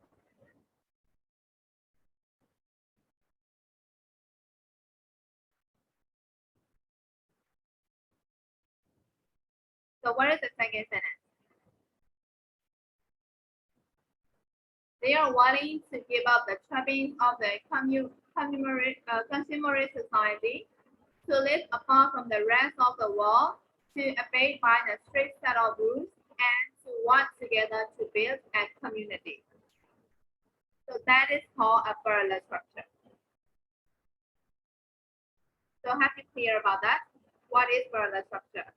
S2: So what is the second sentence? They are willing to give up the trappings of the consumerist society, to live apart from the rest of the world, to abide by the strict set of rules, and to work together to build a community. So that is called a parallel structure. So have you clear about that? What is parallel structure?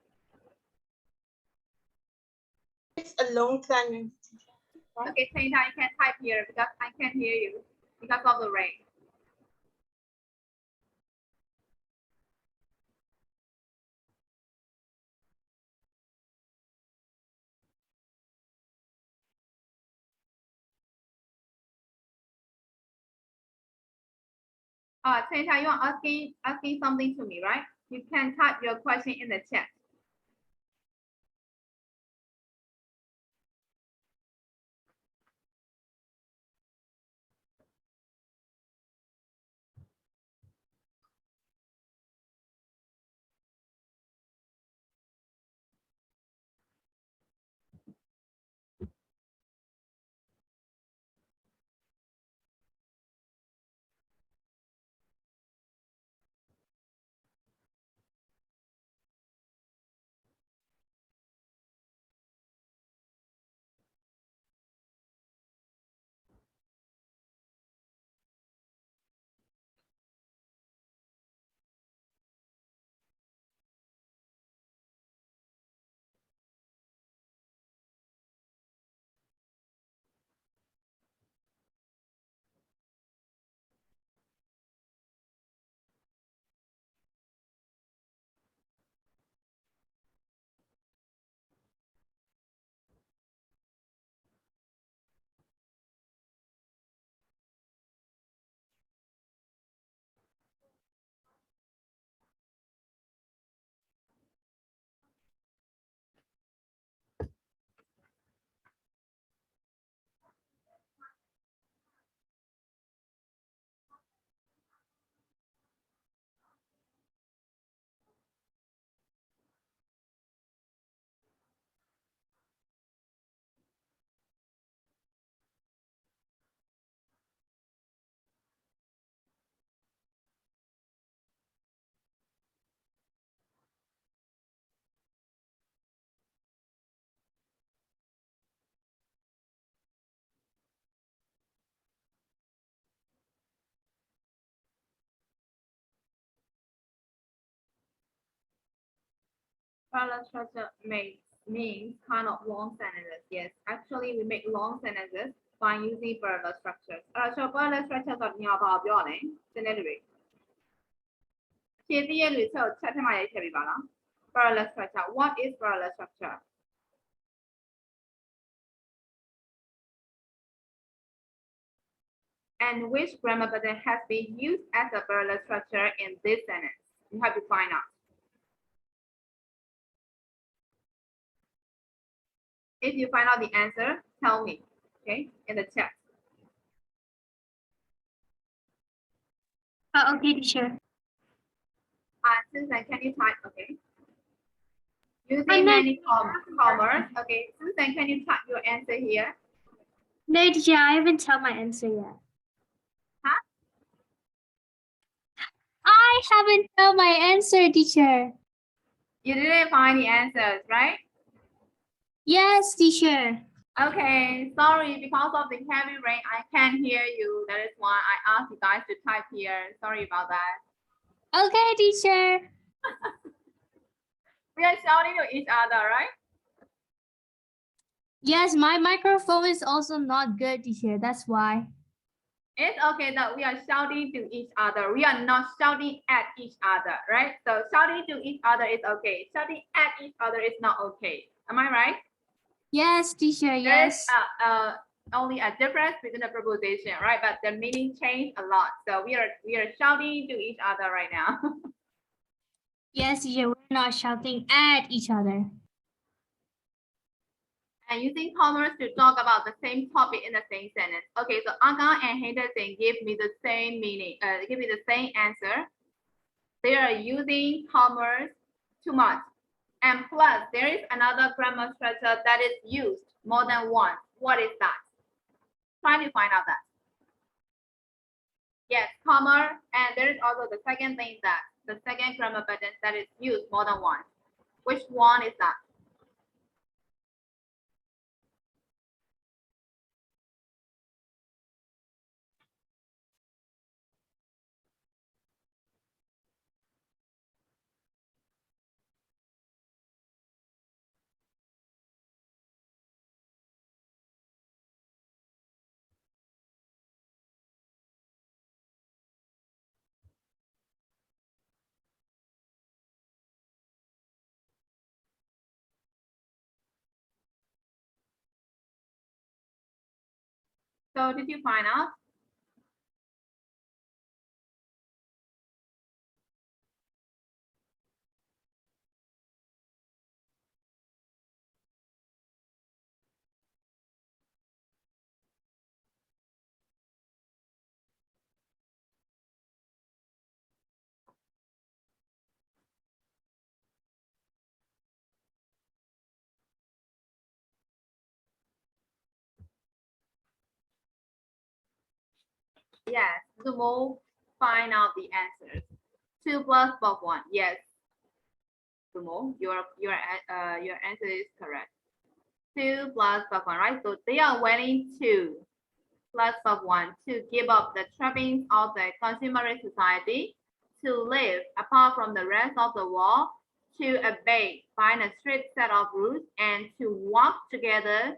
S9: It's a long sentence.
S2: Okay, Tainta, you can type here because I can't hear you because of the rain. Tainta, you are asking something to me, right? You can type your question in the chat. Parallel structure means kind of long sentences. Yes, actually we make long sentences by using parallel structures. So parallel structures ကညာပါပြောတယ်စနစ်တွေဖြည့်သိရလူချက်ချက်ထမှာရေးထည့်ပေးပါလား Parallel structure. What is parallel structure? And which grammar pattern has been used as a parallel structure in this sentence? You have to find out. If you find out the answer, tell me, okay, in the chat.
S1: Okay, teacher.
S2: Susan, can you type, okay? Using many commas, okay. Susan, can you type your answer here?
S1: No, teacher, I haven't tell my answer yet.
S2: Huh?
S1: I haven't tell my answer, teacher.
S2: You didn't find the answers, right?
S1: Yes, teacher.
S2: Okay, sorry, because of the heavy rain, I can't hear you. That is why I asked you guys to type here. Sorry about that.
S1: Okay, teacher.
S2: We are shouting to each other, right?
S1: Yes, my microphone is also not good, teacher. That's why.
S2: It's okay that we are shouting to each other. We are not shouting at each other, right? So shouting to each other is okay. Shouting at each other is not okay. Am I right?
S1: Yes, teacher. Yes.
S2: There's only a difference between the preposition, right? But the meaning changed a lot. So we are shouting to each other right now.
S1: Yes, teacher, we're not shouting at each other.
S2: And using commas to talk about the same topic in the same sentence. Okay, so Aga and Henderson give me the same meaning, give me the same answer. They are using commas too much. And plus, there is another grammar structure that is used more than once. What is that? Try to find out that. Yes, comma, and there is also the second thing that the second grammar pattern that is used more than once. Which one is that? So did you find out? Yes, Sumo, find out the answers. 2 plus both 1. Yes. Sumo, your answer is correct. 2 plus both 1, right? So they are willing to plus both 1 to give up the trappings of the consumerist society, to live apart from the rest of the world, to obey by a strict set of rules, and to work together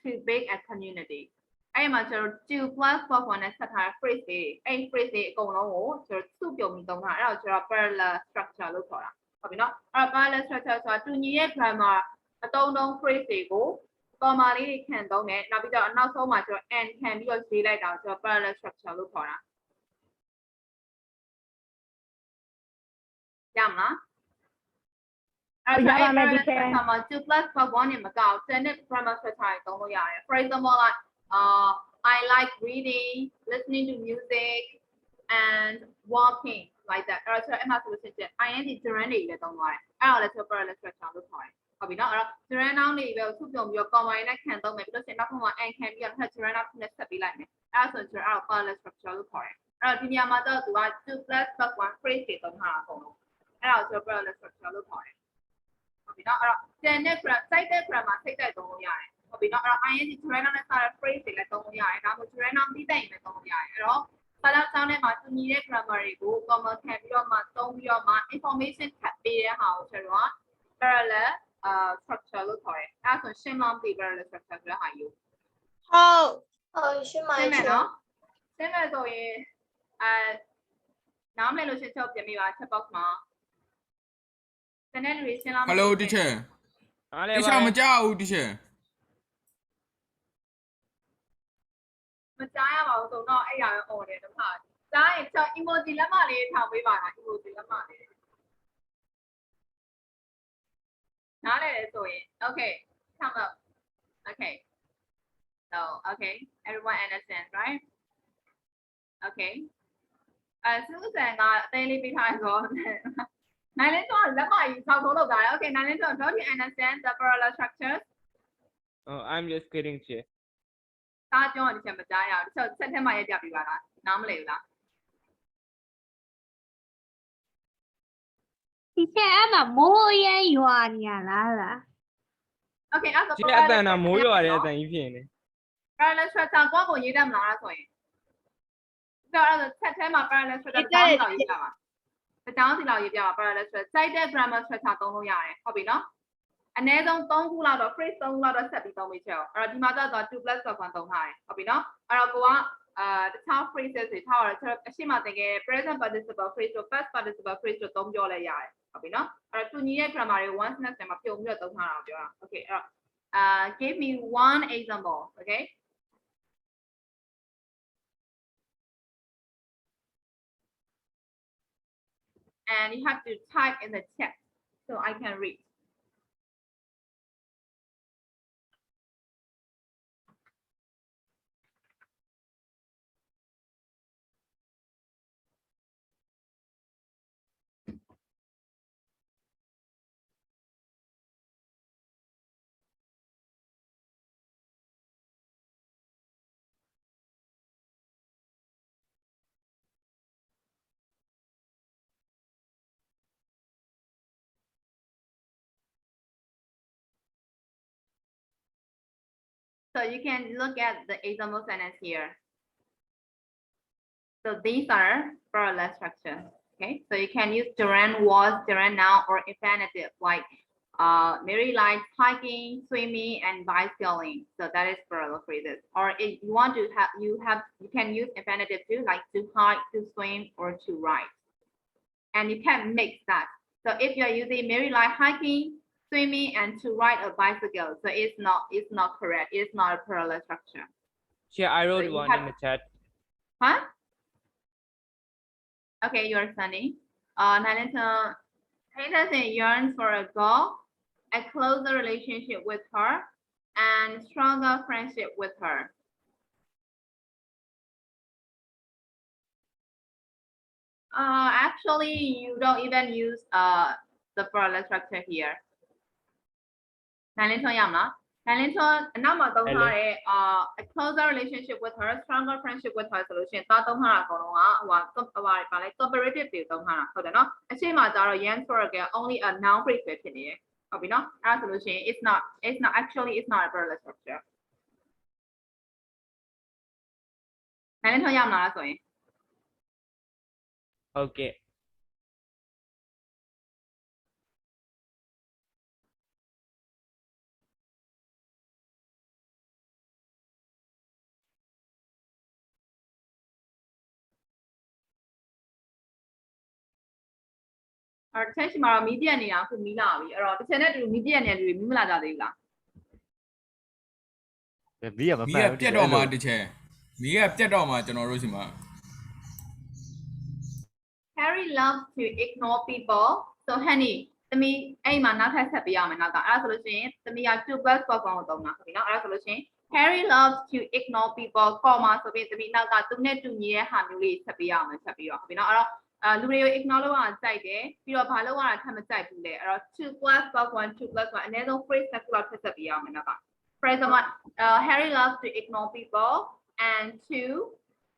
S2: to build a community. အဲ့မှာကျွန်တော်2 plus 1 နဲ့ဆက်ထားတဲ့ phrase တွေအဲ့ phrase တွေအကုန်လုံးကိုကျွန်တော်စုပြုံပြီးသုံးတာအဲ့ဒါကိုကျွန်တော် parallel structure လို့ခေါ်တာဟုတ်ပြီနော်အဲ့ parallel structure ဆိုတာတူညီတဲ့ grammar အသုံးအနှုန်း phrase တွေကို comma လေးတွေခံသုံးတယ်နောက်ပြီးတော့နောက်ဆုံးမှာကျွန်တော် and ခံပြီးတော့ရေးလိုက်တာကိုကျွန်တော် parallel structure လို့ခေါ်တာရမလားအဲ့ဒါ parallel structure မှာ2 plus 1နဲ့မကောက် standard grammar structure တွေသုံးလို့ရတယ် for example like I like reading, listening to music, and walking like that. အဲ့တော့ကျွန်တော်အဲ့မှာဆိုလို့ရှိရင် ing gerund တွေလည်းသုံးသွားတယ်။အဲ့ဒါလည်းကျွန်တော် parallel structure လို့ခေါ်တယ်။ဟုတ်ပြီနော်။အဲ့တော့ gerund noun တွေပဲစုပြုံပြီးတော့ comma နဲ့ခံသုံးမယ်ပြီးလို့ရှိရင်နောက်ဆုံးမှာ and ခံပြီးတော့တစ်ခါ gerund noun နဲ့ဆက်ပေးလိုက်မယ်။အဲ့ဒါဆိုရင်ကျွန်တော်အဲ့ဒါ parallel structure လို့ခေါ်တယ်။အဲ့တော့ဒီနေရာမှာတော့သူက2 plus 1 phrase တွေသုံးထားတာအကုန်လုံး။အဲ့ဒါကိုကျွန်တော် parallel structure လို့ခေါ်တယ်။ဟုတ်ပြီနော်။အဲ့တော့ standard grammar, cited grammar စိတ်တိုက်သုံးလို့ရတယ်။ဟုတ်ပြီနော်အဲ့တော့ ing gerund noun နဲ့စတဲ့ phrase တွေလည်းသုံးလို့ရတယ်ဒါမှမဟုတ် gerund noun ပြီးတဲ့ရင်လည်းသုံးလို့ရတယ်အဲ့တော့စာလုံးဆောင်းထဲမှာတူညီတဲ့ grammar တွေကို comma ခံပြီးတော့မှသုံးပြီးတော့မှ information ထပ်ပေးတဲ့ဟာကိုကျွန်တော်က parallel structure လို့ခေါ်တယ်အဲ့ဒါဆိုရှင်းမသိ parallel structure ဆိုတဲ့ဟာယူ
S9: ဟုတ်ရှင်းပါ
S2: ရှင်း
S9: ရှ
S2: မယ်
S9: င်း
S2: နော်ရှင်းမယ်ဆိုရင်နားမလည်လို့ရှင်းချုပ်ပြင်ပြပါ chat box မှာတနေ့လူတွေရှင်းလား
S6: Hello teacher
S4: အားလည်း
S6: teacher မကြောက်ဘူး teacher
S2: မကြားရပါဘူးဆိုတော့အဲ့ရပဲ on တယ်တော့ဟာကြားရင်ကျွန်တော် emoji လက်မလေးထောင်ပေးပါလား emoji လက်မလေးနားလည်တယ်ဆိုရင် okay come up okay so okay everyone understands right okay Susan ကအသေးလေးပေးထားရဆိုနိုင်လင်းတော့လက်မကြီးဆောက်ထိုးလုပ်တာလေ okay နိုင်လင်းတော့ don't you understand the parallel structures
S4: Oh, I'm just kidding, teacher.
S2: ဒါပြောရင်ချက်မကြားရဘူးချက်ဆက်ထက်မှရပြပြပါလားနားမလည်ဘူးလား
S1: teacher အဲ့မှာမိုးရမ်းရွာနေရလားလား
S2: okay အဲ့ဒါ
S4: ဒီအတန်တာမိုးရွာတဲ့အတန်ကြီးဖြစ်နေ
S2: parallel structure ကိုရေးတတ်မလားဆိုရင်ဆိုတော့ဆက်ထဲမှာ parallel structure တောင်းစီလောက်ရေးပြပါတောင်းစီလောက်ရေးပြပါ parallel structure cited grammar structure သုံးလို့ရတယ်ဟုတ်ပြီနော်အနည်းဆုံး3ခုလောက်တော့ phrase 3ခုလောက်တော့ဆက်ပြီးသုံးမိချေအောင်အဲ့တော့ဒီမှာတော့2 plus 1သုံးထားတယ်ဟုတ်ပြီနော်အဲ့တော့ကိုကတခြား phrases တွေထားတော့ကျွန်တော်အရှိမသင်ခဲ့ present participle phrase တို့ past participle phrase တို့သုံးပြောလဲရတယ်ဟုတ်ပြီနော်အဲ့တော့တူညီတဲ့ grammar တွေ one sentence ထဲမှာပြုံပြီးတော့သုံးထားတာပြောတာ okay အဲ့တော့ give me one example okay and you have to type in the chat so I can read. So you can look at the example sentence here. So these are parallel structures. Okay, so you can use gerund was, gerund noun, or infinitive like Mary likes hiking, swimming, and bicycling. So that is parallel phrases. Or if you want to have, you can use infinitive too, like to hike, to swim, or to ride. And you can mix that. So if you're using Mary likes hiking, swimming, and to ride a bicycle, so it's not correct. It's not a parallel structure.
S4: Yeah, I wrote
S2: So you
S4: one
S2: have-
S4: in the chat.
S2: Huh? Okay, you're Sunny. Nalenta Henderson yearns for a girl, a closer relationship with her, and stronger friendship with her. Actually, you don't even use the parallel structure here. Nalenta yamna. Nalenta nama tong hare a closer relationship with her, stronger friendship with her solution. Ta tong hara ko wa comparative တွေ tong hara ဟုတ်တယ်နော်အရှိမကြတော့ yearns for a girl only a noun phrase ပဲဖြစ်နေတယ်ဟုတ်ပြီနော်အဲ့ဒါဆိုလို့ရှိရင် it's not actually it's not a parallel structure နည်းနည်းထောက်ရမလားဆိုရင်
S4: Okay.
S2: Attention မှာတော့မီးပြတ်နေတာအခုမီးလာပြီအဲ့တော့တစ်ချက်နဲ့တူမီးပြတ်နေတဲ့လူတွေမီးမလာကြသေးဘူးလား
S7: မီးကမ
S6: မီး
S7: မှန်
S6: ကပြတ်တော့မှတစ်ချက်မီးကပြတ်တော့မှကျွန်တော်တို့ရှိမှာ
S2: Harry loves to ignore people so honey သမီးအဲ့မှာနောက်ထပ်ဆက်ပြရမယ်နောက်ကအဲ့ဒါဆိုလို့ရှိရင်သမီးက to plus for ကိုသုံးတာဟုတ်ပြီနော်အဲ့ဒါဆိုလို့ရှိရင် Harry loves to ignore people comma ဆိုပြီးသမီးနောက်ကသူနဲ့တူညီတဲ့ဟာမျိုးလေးဆက်ပြရမယ်ဆက်ပြီးတော့ဟုတ်ပြီနော်အဲ့တော့လူတွေကို ignore လုပ်ရတာကြိုက်တယ်ပြီးတော့ဘာလုပ်ရတာထပ်မကြိုက်ဘူးလေအဲ့တော့ 2 plus for 1 2 plus 1အနည်းဆုံး phrase တစ်ခုလောက်ထပ်ဆက်ပြရမယ်နောက်က for example Harry loves to ignore people and 2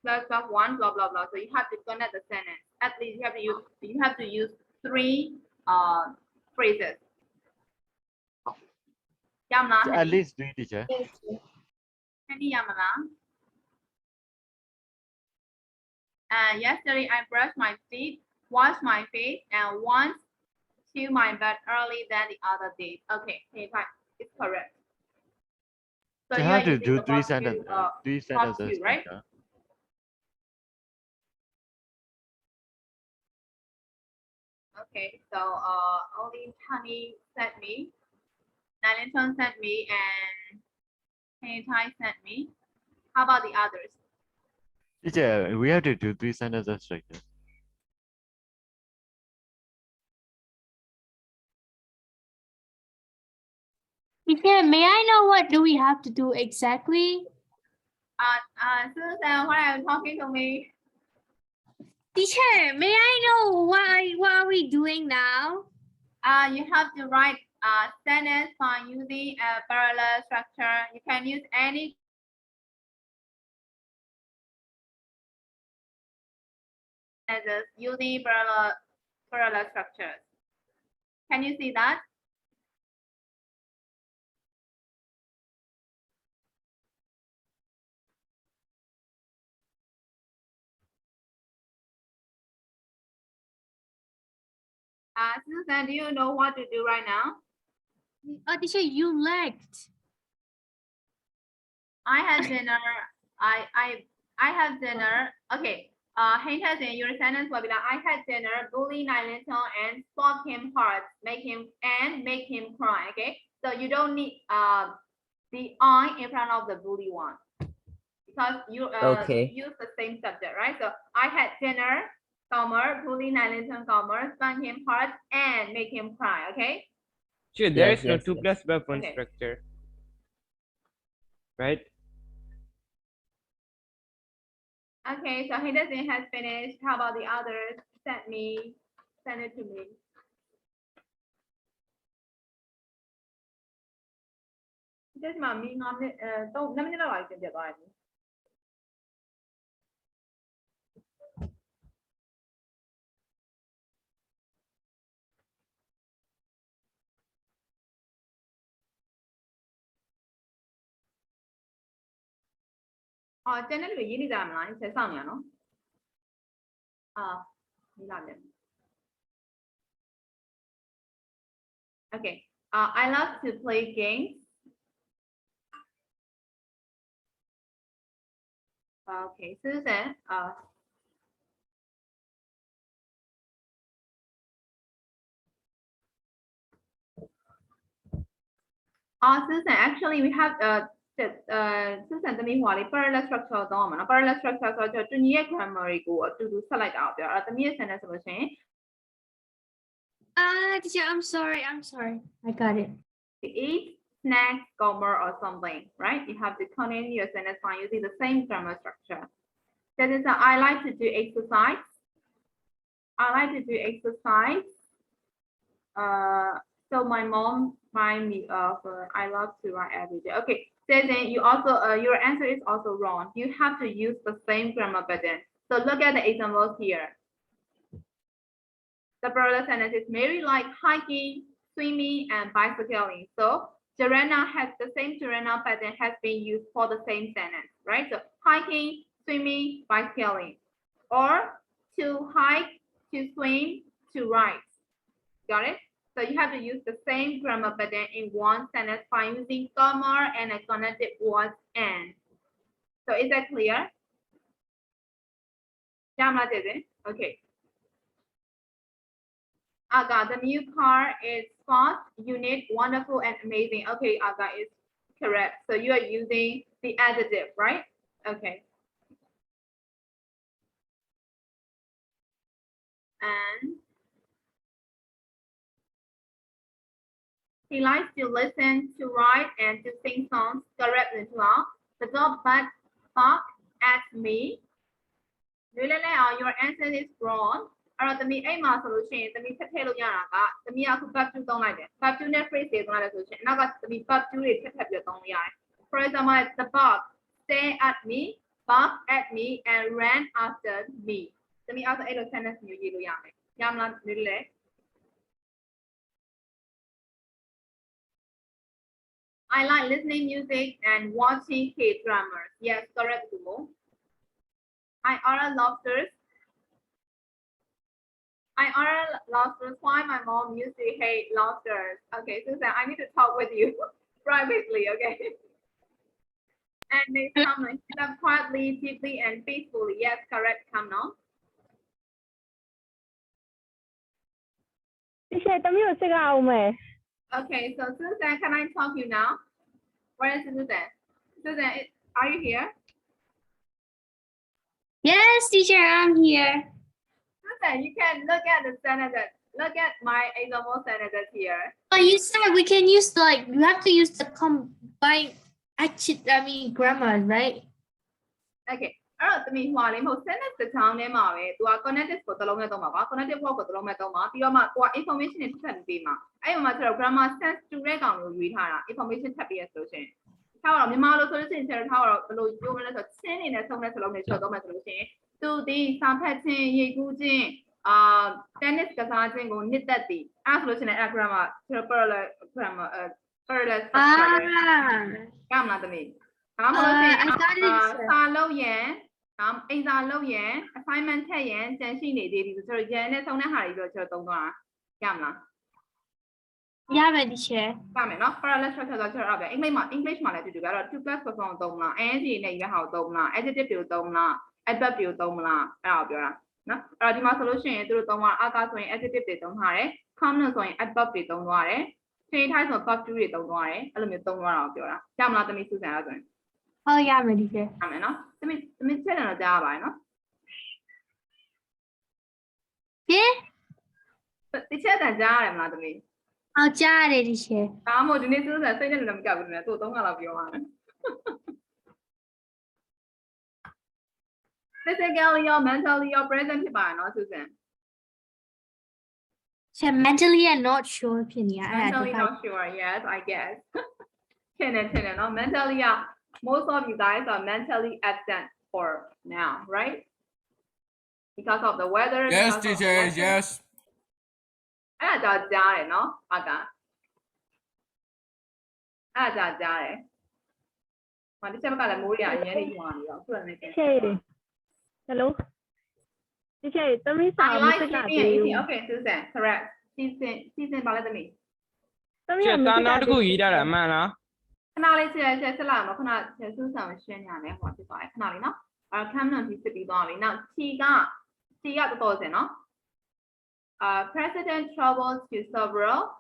S2: plus of 1 blah blah blah so you have to connect the sentence at least you have to use 3 phrases ရမလား
S7: at least 3 teacher
S9: Yes.
S2: ဟန်ဒီရမလား yesterday I brushed my teeth washed my face and went to my bed early than the other days okay fine it's correct so
S7: you
S2: you
S7: have
S2: are
S7: to
S2: using
S7: do
S2: the
S7: 3
S2: verb to,
S7: sentences 3
S2: verb
S7: sentences
S2: to, right?
S7: teacher.
S2: Okay, so only Honey sent me, Nalinton sent me, and Hentai sent me. How about the others?
S7: Teacher, we have to do 3 sentences structure.
S1: Teacher, may I know what do we have to do exactly?
S2: Susan, why are you talking to me?
S1: Teacher, may I know what are we doing now?
S2: You have to write a sentence by using a parallel structure. You can use any sentences using parallel structures. Can you see that? Susan, do you know what to do right now?
S1: Oh, teacher, you left.
S2: I had dinner. I had dinner. Okay. He has in your sentence will be like I had dinner, bully Nylento and spoke him hard, make him cry. Okay. So you don't need the I in front of the bully one because you
S5: Okay.
S2: use the same subject, right? So I had dinner, comma, bully Nylon comma, spank him hard and make him cry, okay?
S4: Sure, there
S5: Yes,
S4: is no
S5: yes,
S4: 2
S5: yes.
S4: plus verb one
S2: Okay.
S4: structure. Right?
S2: Okay, so Henderson has finished. How about the others? Send it to me. Just mommy, don't let me know I can get by. Channel ရေးနေကြမလားဆက်ဆောင်ရနော်ဒီလာမယ် Okay I love to play games Okay Susan Susan actually we have Susan သမီးဟိုလေး parallel structure တော့မှာနော် parallel structure ဆိုတော့တူညီရဲ့ grammar ကိုအတူတူဆက်လိုက်တာအောင်ပြောအဲ့သမီးရဲ့ sentence ဆိုလို့ရှိရင်
S1: teacher, I'm sorry. I got it.
S2: Eat snacks, comma or something, right? You have to continue your sentence by using the same grammar structure. That is, I like to do exercise. I like to do exercise. So my mom remind me of I love to run every day. Okay, so then you also your answer is also wrong. You have to use the same grammar pattern. So look at the examples here. The parallel sentence is Mary like hiking, swimming, and bicycling. So Joanna has the same Joanna pattern has been used for the same sentence, right? So hiking, swimming, bicycling, or to hike, to swim, to ride. Got it? So you have to use the same grammar pattern in one sentence by using comma and a connected word and. So is that clear? Okay. Aga, the new car is fast, unique, wonderful, and amazing. Okay, Aga is correct. So you are using the adjective, right? Okay. And he likes to listen, to write, and to sing songs. Correct as well. The dog barked at me. Your answer is wrong. အဲ့တော့သမီးအဲ့မှာဆိုလို့ရှိရင်သမီးထည့်လို့ရတာကသမီးကခု verb 2သုံးလိုက်တယ် verb 2နဲ့ phrase တွေသုံးလိုက်တယ်ဆိုရှင်အနောက်ကသမီး verb 2တွေထည့်ပြီးသုံးလို့ရတယ် For example the dog stared at me barked at me and ran after me သမီးအဲ့လို sentence မျိုးရေးလို့ရမယ်ရမလားဒီလေ I like listening music and watching K-dramas. Yes, correct, Kumo. I order lobsters. Why my mom used to hate lobsters. Okay, Susan, I need to talk with you privately, okay? And next comment, love quietly, deeply, and peacefully. Yes, correct, come on.
S8: Teacher, tell me what's going.
S2: Okay, so Susan, can I talk to you now? Where is Susan? Susan, are you here?
S1: Yes, teacher, I'm here.
S2: Susan, you can look at the sentence. Look at my example sentences here.
S1: Oh, you said we can use you have to use the combined grammar, right?
S2: Okay. အဲ့တော့သမီးဟွာလေးမဟုတ် sentence တစ်ချောင်းထဲမှာပဲသူက connected ကိုတစ်လုံးနဲ့သုံးပါကွာ connected verb ကိုတစ်လုံးနဲ့သုံးပါပြီးတော့မှကိုက information တွေထပ်ပြီးပေးမှာအဲ့ဒီမှာကျတော့ grammar sense တူတဲ့ကောင်ကိုရွေးထားတာ information ထပ်ပြီးရဆိုလို့ရှိရင်ထားတော့မြန်မာလိုဆိုလို့ရှိရင်ကျတော့ထားတော့ဘယ်လိုပြောမလဲဆိုတော့ချင်းနေနဲ့သုံးတဲ့စလုံးတွေချက်သုံးမယ်ဆိုလို့ရှိရင်သူဒီစာဖတ်ခြင်းရေကူးခြင်းtennis ကစားခြင်းကိုနှစ်သက်သည်အဲ့ဆိုလို့ရှိရင်အဲ့ grammar parallel grammar parallel structure ရမလားသမီးဒါမှမဟုတ်ရှင်စာလုံးရန်အိမ်စာလုပ်ရန် assignment ထက်ရန်ကြံရှိနေသေးတယ်ဆိုတော့ရန်နဲ့ဆုံးတဲ့ဟာတွေပြောကျွန်တော်သုံးသွားတာရမလား
S1: ရမယ် teacher
S2: ရမယ်နော် parallel structure ဆိုတော့အဲ့ဒါပဲ English မှာလည်းတူတူပဲအဲ့တော့ 2 plus ပုံသုံးလား ing နဲ့ရွေးဟာကိုသုံးလား adjective တွေကိုသုံးလား adverb တွေကိုသုံးမလားအဲ့ဒါကိုပြောတာနော်အဲ့တော့ဒီမှာဆိုလို့ရှိရင်သူတို့သုံးတာအာကာဆိုရင် adjective တွေသုံးထားတယ် common ဆိုရင် adverb တွေသုံးသွားတယ် change type ဆို verb 2တွေသုံးသွားတယ်အဲ့လိုမျိုးသုံးသွားတာကိုပြောတာရမလားသမီးစုစံအဲ့ဒါဆိုရင်
S1: ဟုတ်ရမယ် teacher
S2: ရမယ်နော်သမီးချက်တယ်တော့ကြားရပါတယ်နော် တချက်တန်ကြားရတယ်မလားသမီး
S1: အော်ကြားရတယ်ဒီချေ
S2: ဒါမှမဟုတ်ဒီနေ့စူးစမ်းစိတ်နဲ့လည်းမကပ်ဘူးနဲ့သူ့3ခါလောက်ပြောရတယ် physically or mentally or present ဖြစ်ပါရနော်စူးစမ်း
S1: ချေ mentally I'm not sure ဖြစ်နေရအဲ့ဒါ
S2: mentally not sure yes I guess ထင်တယ်နော် mentally most of you guys are mentally absent for now right because of the weather
S6: Yes,
S2: because of the
S6: teacher.
S2: weather.
S6: Yes.
S2: အဲ့ဒါကြားတယ်နော်ဟုတ်ကဲ့အဲ့ဒါကြားတယ်မဒီချက်ဘက်ကလည်းမိုးရအရင်လေးညွှန်နေတော့ခုလည်းနေတယ်
S8: Teacher hello Teacher သမီးစာ
S2: I
S8: မ
S2: like
S8: စစ်တာ
S2: sleeping
S8: ပေး
S2: and
S8: ဘူး
S2: eating okay Susan correct season ပါလဲသမီး
S8: သမီး
S4: ကျ
S8: ကမ
S4: တာ
S8: စစ်တာ
S4: နောက်တစ်ခုရေးထားတာအမှန်လား
S2: ခဏလေးဆက်လာမခဏစူးစမ်းရှင်းနေရတယ်ဟောဖြစ်သွားတယ်ခဏလေးနော်ခမ်းနုံဒီစစ်ပြီးသွားပြီနောက်ခြေကတော်တော်စင်နော်President travels to several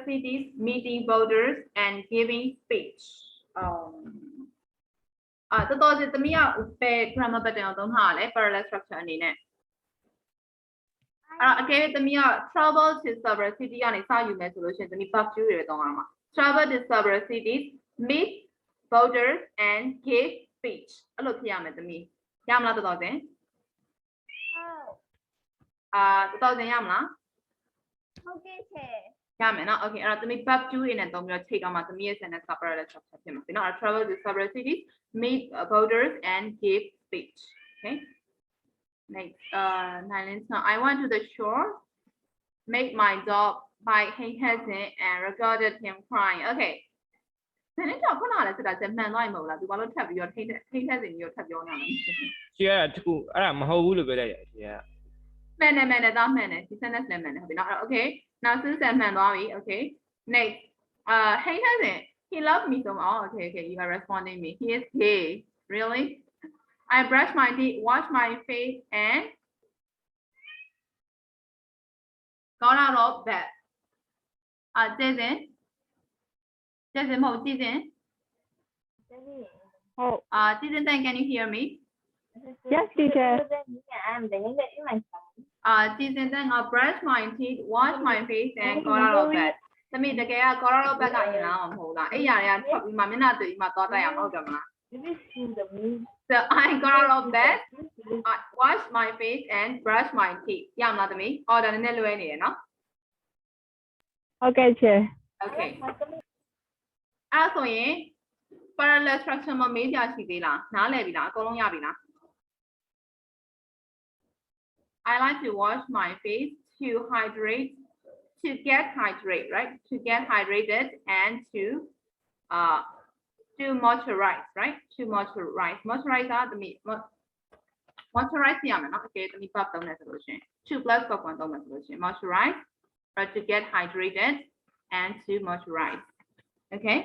S2: cities meeting voters and giving speech တော်တော်စင်သမီးကပဲ grammar pattern ကိုသုံးထားရလဲ parallel structure အနေနဲ့အဲ့တော့အကယ်၍သမီးက travel to several cities ကနေစယူမယ်ဆိုလို့ရှိရင်သမီး verb to တွေပဲသုံးရမှာ travel to several cities meet voters and give speech အဲ့လိုဖြစ်ရမယ်သမီးရမလားတော်တော်စင်တော်တော်စင်ရမလား
S9: ဟုတ်ကဲ့ချေ
S2: ရမယ်နော် okay အဲ့တော့သမီး verb to တွေနဲ့သုံးပြီးတော့ချိန်တော့မှသမီးရဲ့ sentence က parallel structure ဖြစ်မှာပြီနော် travel to several cities meet voters and give speech okay next so I went to the shore make my dog bite his head and regarded him crying okay နည်းနည်းတော့ခုနကလည်းစစ်တာချက်မှန်သွားရင်မဟုတ်လားသူဘာလို့ထပ်ပြီးတော့ထိတ်စင်ပြီးတော့ထပ်ပြောနေလဲ
S4: ကျရတခုအဲ့ဒါမဟုတ်ဘူးလို့ပြောလိုက်တယ်ကျရ
S2: မှန်တယ်သားမှန်တယ်ဒီ sentence လည်းမှန်တယ်ဟုတ်ပြီနော် okay now Susan မှန်သွားပြီ okay next hey hasn't he loved me so much oh, okay you are responding me he is gay really I brush my teeth wash my face and got out of bed Jason မဟုတ် Jason
S8: ဟုတ်
S2: Jason can you hear me
S8: Yes teacher
S2: Jason က brush my teeth wash my face and got out of bed သမီးတကယ်က got out of bed ကအရင်လားမဟုတ်လားအဲ့ရတွေကထွက်ပြီးမှမျက်နှာတွေ့ပြီးမှသွားတိုက်ရမှာဟုတ်တယ်မလား So I got out of bed I wash my face and brush my teeth ရမလားသမီး order နည်းနည်းလွဲနေရနော်
S8: ဟုတ်ကဲ့ချေ
S2: Okay အဲ့ဆိုရင် parallel structure မှာမေးကြရှိသေးလားနားလည်ပြီလားအကုန်လုံးရပြီလား I like to wash my face to get hydrated right to get hydrated and to moisturize right to moisturize ကသမီး moisturize ရမယ်နော် okay သမီး verb သုံးတယ်ဆိုလို့ရှိရင် to plus verb 1သုံးမယ်ဆိုလို့ရှိရင် moisturize or to get hydrated and to moisturize okay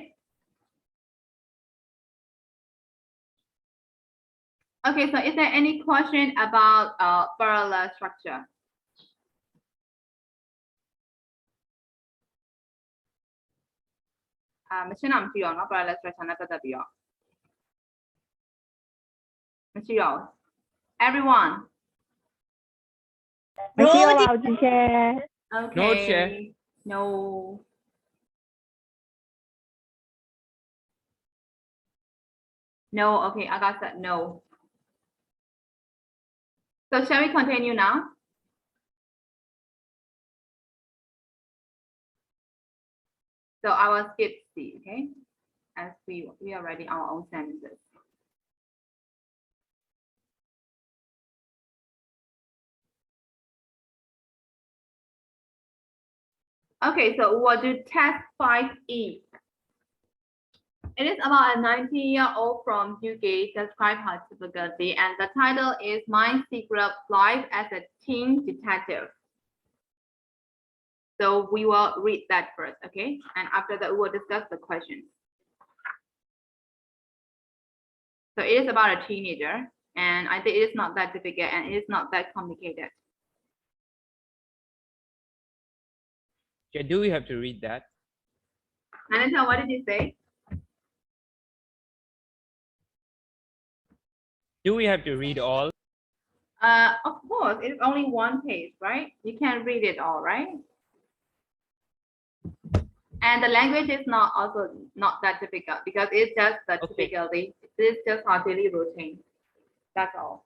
S2: okay so is there any question about parallel structure machine မရှိတော့เนาะ parallel structure နဲ့ပတ်သက်ပြီးတော့မရှိတော့ everyone
S8: မရှိတော့ပါဘူး teacher
S2: okay
S4: No, Chair.
S2: no no okay Aga said no so shall we continue now so I will skip C okay as we are writing our own sentences okay so we'll do test 5E it is about a 19-year-old from UK describe her difficulty and the title is My Secret Life as a Teen Detective. So we will read that first, okay? And after that, we will discuss the questions. So it is about a teenager and I think it is not that difficult and it is not that complicated.
S4: Yeah, do we have to read that?
S2: Ananta, what did you say?
S4: Do we have to read all?
S2: Of course, it's only one page, right? You can't read it all, right? And the language is not also not that difficult because it's just the
S4: Okay.
S2: typically, it's just our daily routine. That's all.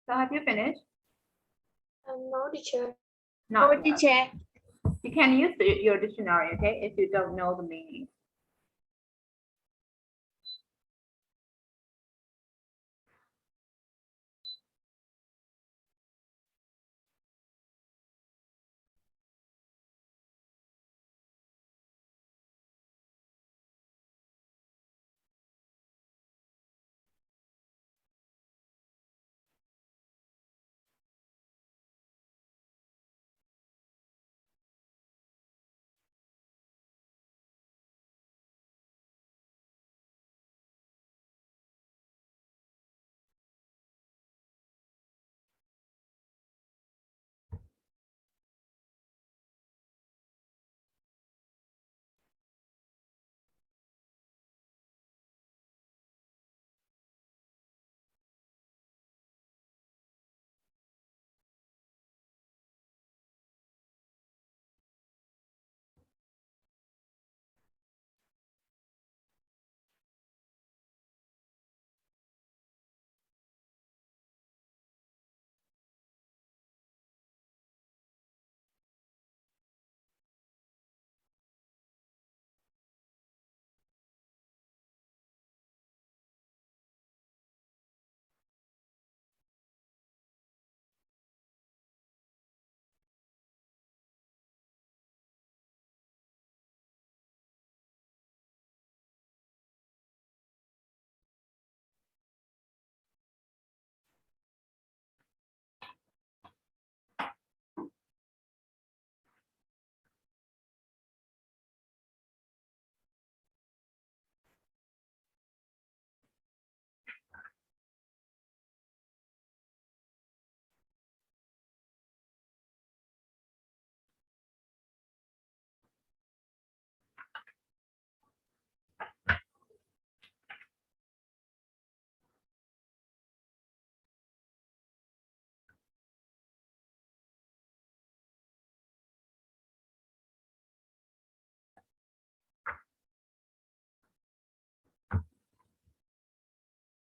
S2: So have you finished?
S9: No, teacher.
S2: Not
S3: Thôi
S2: yet.
S3: teacher.
S2: You can use your dictionary, okay, if you don't know the meaning.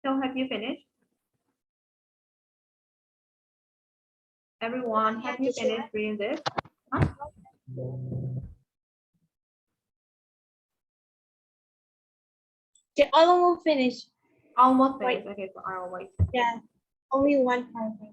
S2: So have you finished? Everyone, have you
S9: teacher.
S2: finished reading this?
S8: Almost finished.
S2: Almost finished. Okay, so I'll wait.
S8: Yeah, only one paragraph.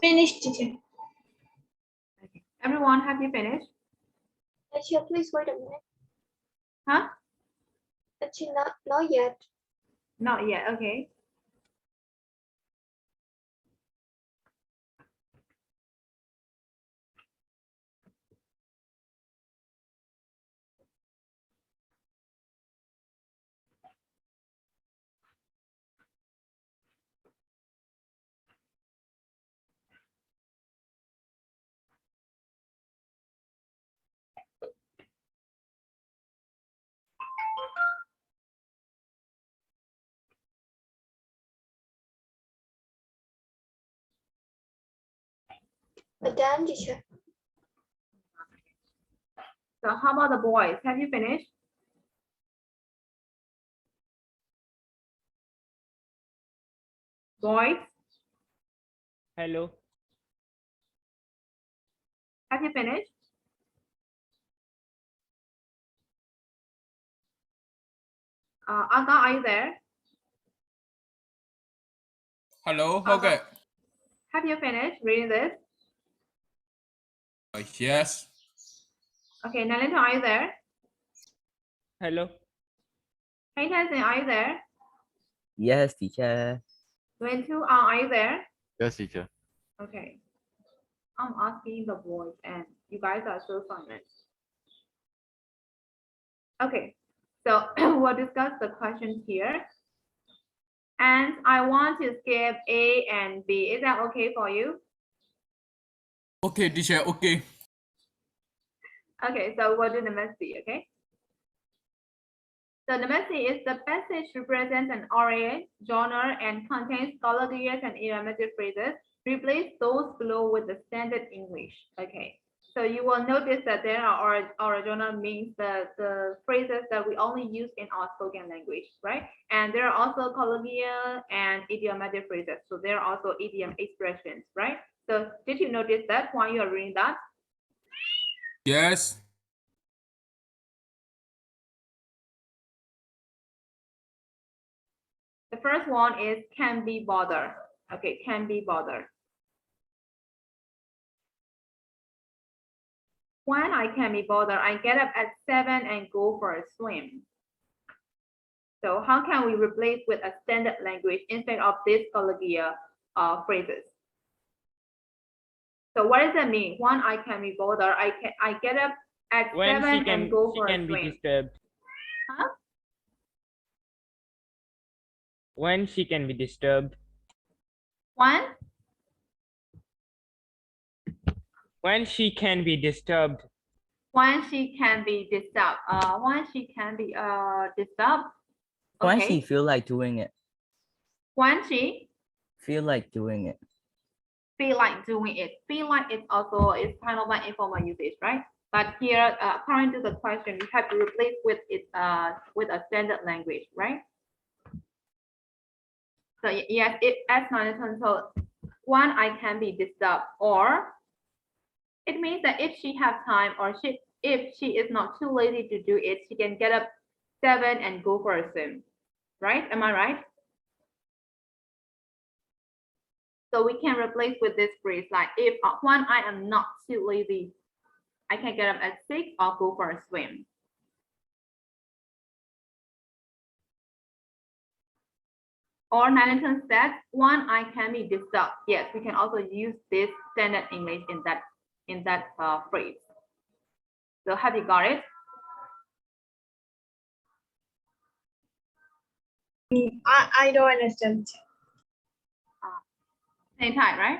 S8: Finished, teacher.
S2: Everyone, have you finished?
S9: Teacher, please wait a minute.
S2: Huh?
S9: Teacher, not yet.
S2: Not yet. Okay.
S9: Done, teacher.
S2: So how about the boys? Have you finished? Boys,
S4: Hello.
S2: have you finished? Aga, are you there?
S6: Hello, okay.
S2: Have you finished reading this?
S6: Yes.
S2: Okay, Nalento, are you there?
S4: Hello.
S2: Hey, Tansin, are you there?
S5: Yes, teacher.
S2: Lentu, are you there?
S7: Yes, teacher.
S2: Okay. I'm asking the boys and you guys are so silent. Okay, so we'll discuss the questions here. And I want to skip A and B. Is that okay for you?
S6: Okay, teacher, okay.
S2: Okay, so we'll do number C, okay? So number C is the passage represents an area, genre, and contains colloquial and idiomatic phrases. Replace those below with the standard English. Okay, so you will notice that there are original means the phrases that we only use in our spoken language, right? And there are also colloquial and idiomatic phrases. So there are also idiom expressions, right? So did you notice that while you are reading that?
S6: Yes.
S2: The first one is can be bothered. Okay, can be bothered. When I can be bothered, I get up at 7 and go for a swim. So how can we replace with a standard language instead of these colloquial phrases? So what does that mean? When I can be bothered, I get up at
S4: When
S2: 7 and go for a
S4: can be
S2: swim.
S4: disturbed.
S2: Huh?
S4: When she can be disturbed.
S2: When
S4: She can be disturbed.
S2: when she can be disturbed. When she can be disturbed.
S5: When
S2: Okay.
S5: she feel like doing it.
S2: When she
S5: Feel like doing it.
S2: feel like doing it. Feel like it's also is kind of like informal usage, right? But here, according to the question, you have to replace with it with a standard language, right? So yes, it as Jonathan told, one I can be disturbed, or it means that if she have time or if she is not too lazy to do it, she can get up 7 and go for a swim, right? Am I right? So we can replace with this phrase like if when I am not too lazy, I can get up at 6 or go for a swim. Or Nalington said, one eye can be disturbed. Yes, we can also use this standard English in that phrase. So have you got it?
S9: I don't understand.
S2: Same time, right?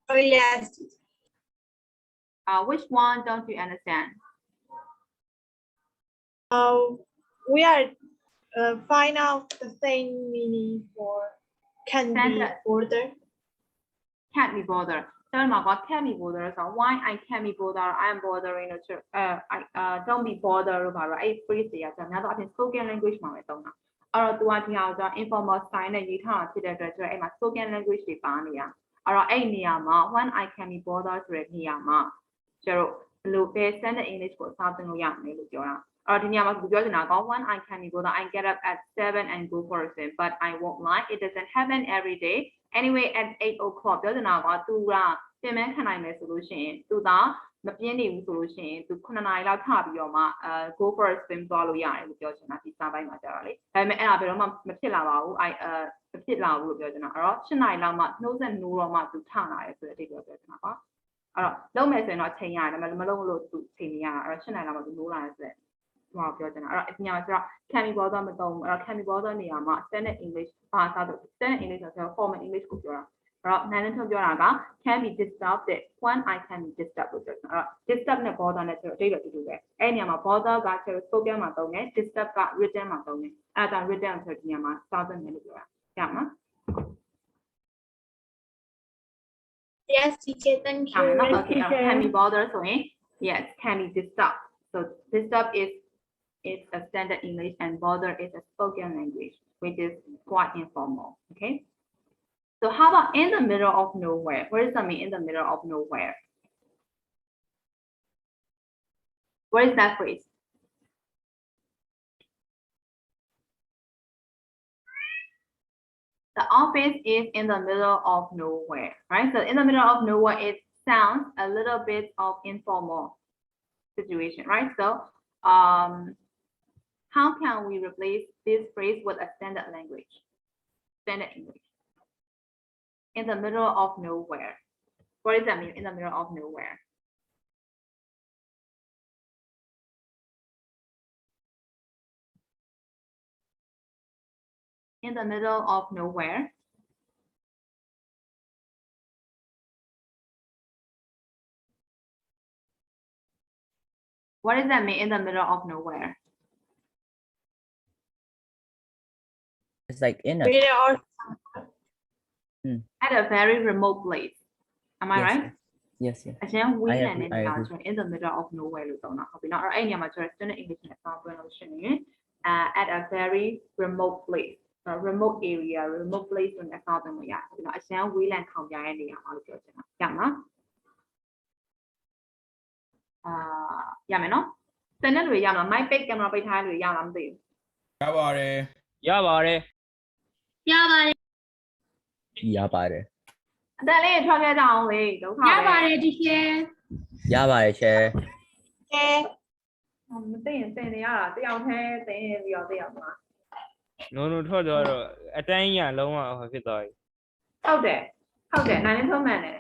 S9: Oh, yes.
S2: Which one don't you understand?
S9: We are find out the same meaning for can be
S2: Standard.
S9: border.
S2: Can't be bothered. So about can't be bothered. So why I can't be bothered? I'm bothering don't be bothered about right phrase တွေကကျွန်တော်များတော့အပြင် spoken language မှာပဲသုံးတာအဲ့တော့ तू ကဒီဟာကို informal style နဲ့ရေးထားတာဖြစ်တဲ့အတွက်ကျွန်တော်အဲ့မှာ spoken language တွေပါနေရအဲ့တော့အဲ့နေရာမှာ when I can be bothered ဆိုတဲ့နေရာမှာကျွန်တော်တို့ဘယ်လိုပဲ standard English ကိုအစားသုံးလို့ရမယ်လို့ပြောတာအဲ့တော့ဒီနေရာမှာသူပြောချင်တာက when I can be bothered I get up at 7 and go for a swim but I won't lie it doesn't happen every day anyway at 8 o'clock ပြောချင်တာက तू ကပြင်မဲခံနိုင်မယ်ဆိုလို့ရှိရင် तू သာမပြင်းနေဘူးဆိုလို့ရှိရင် तू 9နာရီလောက်ထပြီးတော့မှ go for a swim သွားလို့ရတယ်လို့ပြောချင်တာဒီစာပိုင်းမှာကြာတော့လေဒါပေမဲ့အဲ့ဒါဘယ်တော့မှမဖြစ်လာပါဘူးမဖြစ်လာဘူးလို့ပြောချင်တာအဲ့တော့7နာရီလောက်မှနှိုးဆက်နိုးတော့မှ तू ထလာတယ်ဆိုတဲ့အတိတ်ပြောချင်တာပါအဲ့တော့လုံးမယ်ဆိုရင်တော့ချိန်ရတယ်ဒါပေမဲ့မလုံးလို့ तू ချိန်နေရတာအဲ့တော့7နာရီလောက်မှ तू နိုးလာတယ်ဆိုတဲ့ဟောပြောချင်တာအဲ့တော့အညာဆိုတော့ can be bothered မသုံးဘူးအဲ့တော့ can be bothered နေရာမှာ standard English ဘာသာတော့ standard English ဆိုတော့ formal English ကိုပြောတာအဲ့တော့နိုင်တဲ့ထုတ်ပြောတာက can be disturbed when I can be disturbed လို့ပြောတာအဲ့တော့ disturb နဲ့ bother နဲ့ဆိုတော့အတိတ်ပဲတူတူပဲအဲ့ဒီနေရာမှာ bother ကဆိုတော့ spoken မှာသုံးတယ် disturb က written မှာသုံးတယ်အဲ့ဒါကြောင့် written ဆိုတဲ့နေရာမှာစောင့်တယ်လို့ပြောတာရမှာ
S9: Yes, teacher, thank you.
S2: Okay, can be bothered ဆိုရင် yes can be disturbed so disturb is a standard English and bother is a spoken language which is quite informal okay so how about in the middle of nowhere? What does that mean in the middle of nowhere? What is that phrase? The office is in the middle of nowhere, right? So in the middle of nowhere, it sounds a little bit of informal situation, right? So how can we replace this phrase with a standard language? Standard English. In the middle of nowhere. What does that mean in the middle of nowhere? In the middle of nowhere. What does that mean in the middle of nowhere?
S5: It's like in a
S2: At a very remote place. Am I
S5: yes,
S2: right?
S5: yes, yes.
S2: အရင်ဝေးလံ
S5: agree,
S2: နေ
S5: I
S2: နေတာ
S5: agree.
S2: ဆိုရင် in the middle of nowhere လို့သုံးတာဟုတ်ပြီနော်အဲ့ဒီနေရာမှာကျွန်တော် standard English နဲ့ဆောင်းပြောလို့ရှိရင်at a very remote place remote area remote place ဆိုတဲ့ဆောင်းပြောလို့ရတယ်ဟုတ်ပြီနော်အရင်ဝေးလံခေါင်ပြတဲ့နေရာမှာလို့ပြောချင်တာရမှာရမယ်နော်စတဲ့လူရမှာ mic ပိတ် camera ပိတ်ထားတဲ့လူရမှာမသိဘူး
S6: ရပါတယ်
S4: ရပါတယ်
S1: ရပါတယ်
S5: ရပါတယ်
S2: အတန်လေးထွက်ခဲ့ကြအောင်လေဒုက္ခပဲ
S1: ရပါတယ်ဒီချေ
S5: ရပါတယ်ချဲ
S2: မသိရင်တင်နေရတာတယောက်တည်းတင်ပြီးတော့တယောက်မှာ
S4: နိုးနိုးထွက်သွားတော့အတန်းကြီးကလုံးဝဟောဖြစ်သွားပြီ
S2: ဟုတ်တယ်နိုင်နေထုံးမှန်တယ်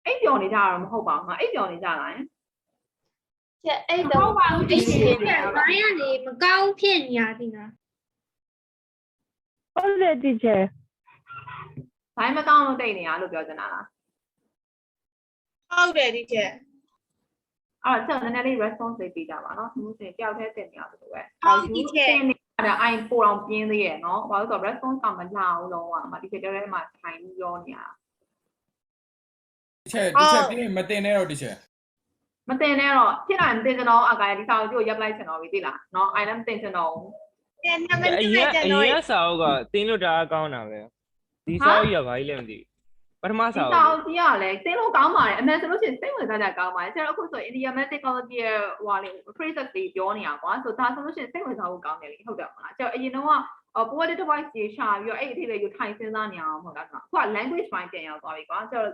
S2: အိပ်ပျော်နေကြတာမဟုတ်ပါဘူးငါအိပ်ပျော်နေကြလား
S9: Yeah, I
S1: ဟုတ်
S9: don't.
S1: ပါဘူးဒီချေကဘာရနေမကောင်းဖြစ်နေရသည်လား
S8: ဟုတ်တယ် teacher
S2: ဘိုင်းမကောင်းလို့တိတ်နေရလို့ပြောချင်တာလား
S9: ဟုတ်တယ် teacher.
S2: အဲ့တော့ကျွန်တော်နည်းနည်းလေး response လေးပေးကြပါနော်သူစင်တယောက်တည်းတင်နေရတယ်လို့ပဲ
S9: ဟုတ်
S2: ယူ
S9: teacher
S2: တင်နေတာအိုင်ပိုအောင်ပြင်းသေးရဲ့နော်ဘာလို့ဆိုတော့ response ကမလာဘူးလုံးဝအမဒီချက်တဲမှာထိုင်ပြီးပြောနေရတာ
S6: ဒီချက်ပြင်းမတင်နဲ့တော့ဒီချက်
S2: မတင်နဲ့တော့ဖြစ်နိုင်မတင်ကျွန်တော်အကလည်းဒီစာအုပ်ကိုရပ်လိုက်ချင်တော့ပြီသိလားနော်အိုင်လည်းမတင်ချင်တော့ဘူး
S9: Yeah,
S4: အရင်စာအုပ်ကတင်းလို့တအားကောင်းတာပဲဒီစာအုပ်ကြီးကဘာကြီးလဲမသိပထမ
S2: ဒီ
S4: စာအု
S2: စာ
S4: ပ်
S2: အုပ်ကြီးကလည်းတင်းလို့ကောင်းပါတယ်အမှန်ဆိုလို့ရှိရင်စိတ်ဝင်စားကြကောင်းပါတယ်ဆရာတို့အခုဆို idiomaticology ရဲ့ဟိုလေ phrases တွေပြောနေတာကွာဆိုဒါဆိုလို့ရှိရင်စိတ်ဝင်စားဖို့ကောင်းတယ်လေဟုတ်တယ်မလားကျတော့အရင်တော့poetic device ကြီးရှာပြီးတော့အဲ့အထိလေးကိုထိုင်စဉ်းစားနေအောင်ဟုတ်လားကွာအခုက language ပိုင်းပြန်ရောက်သွားပြီကွာကျတော့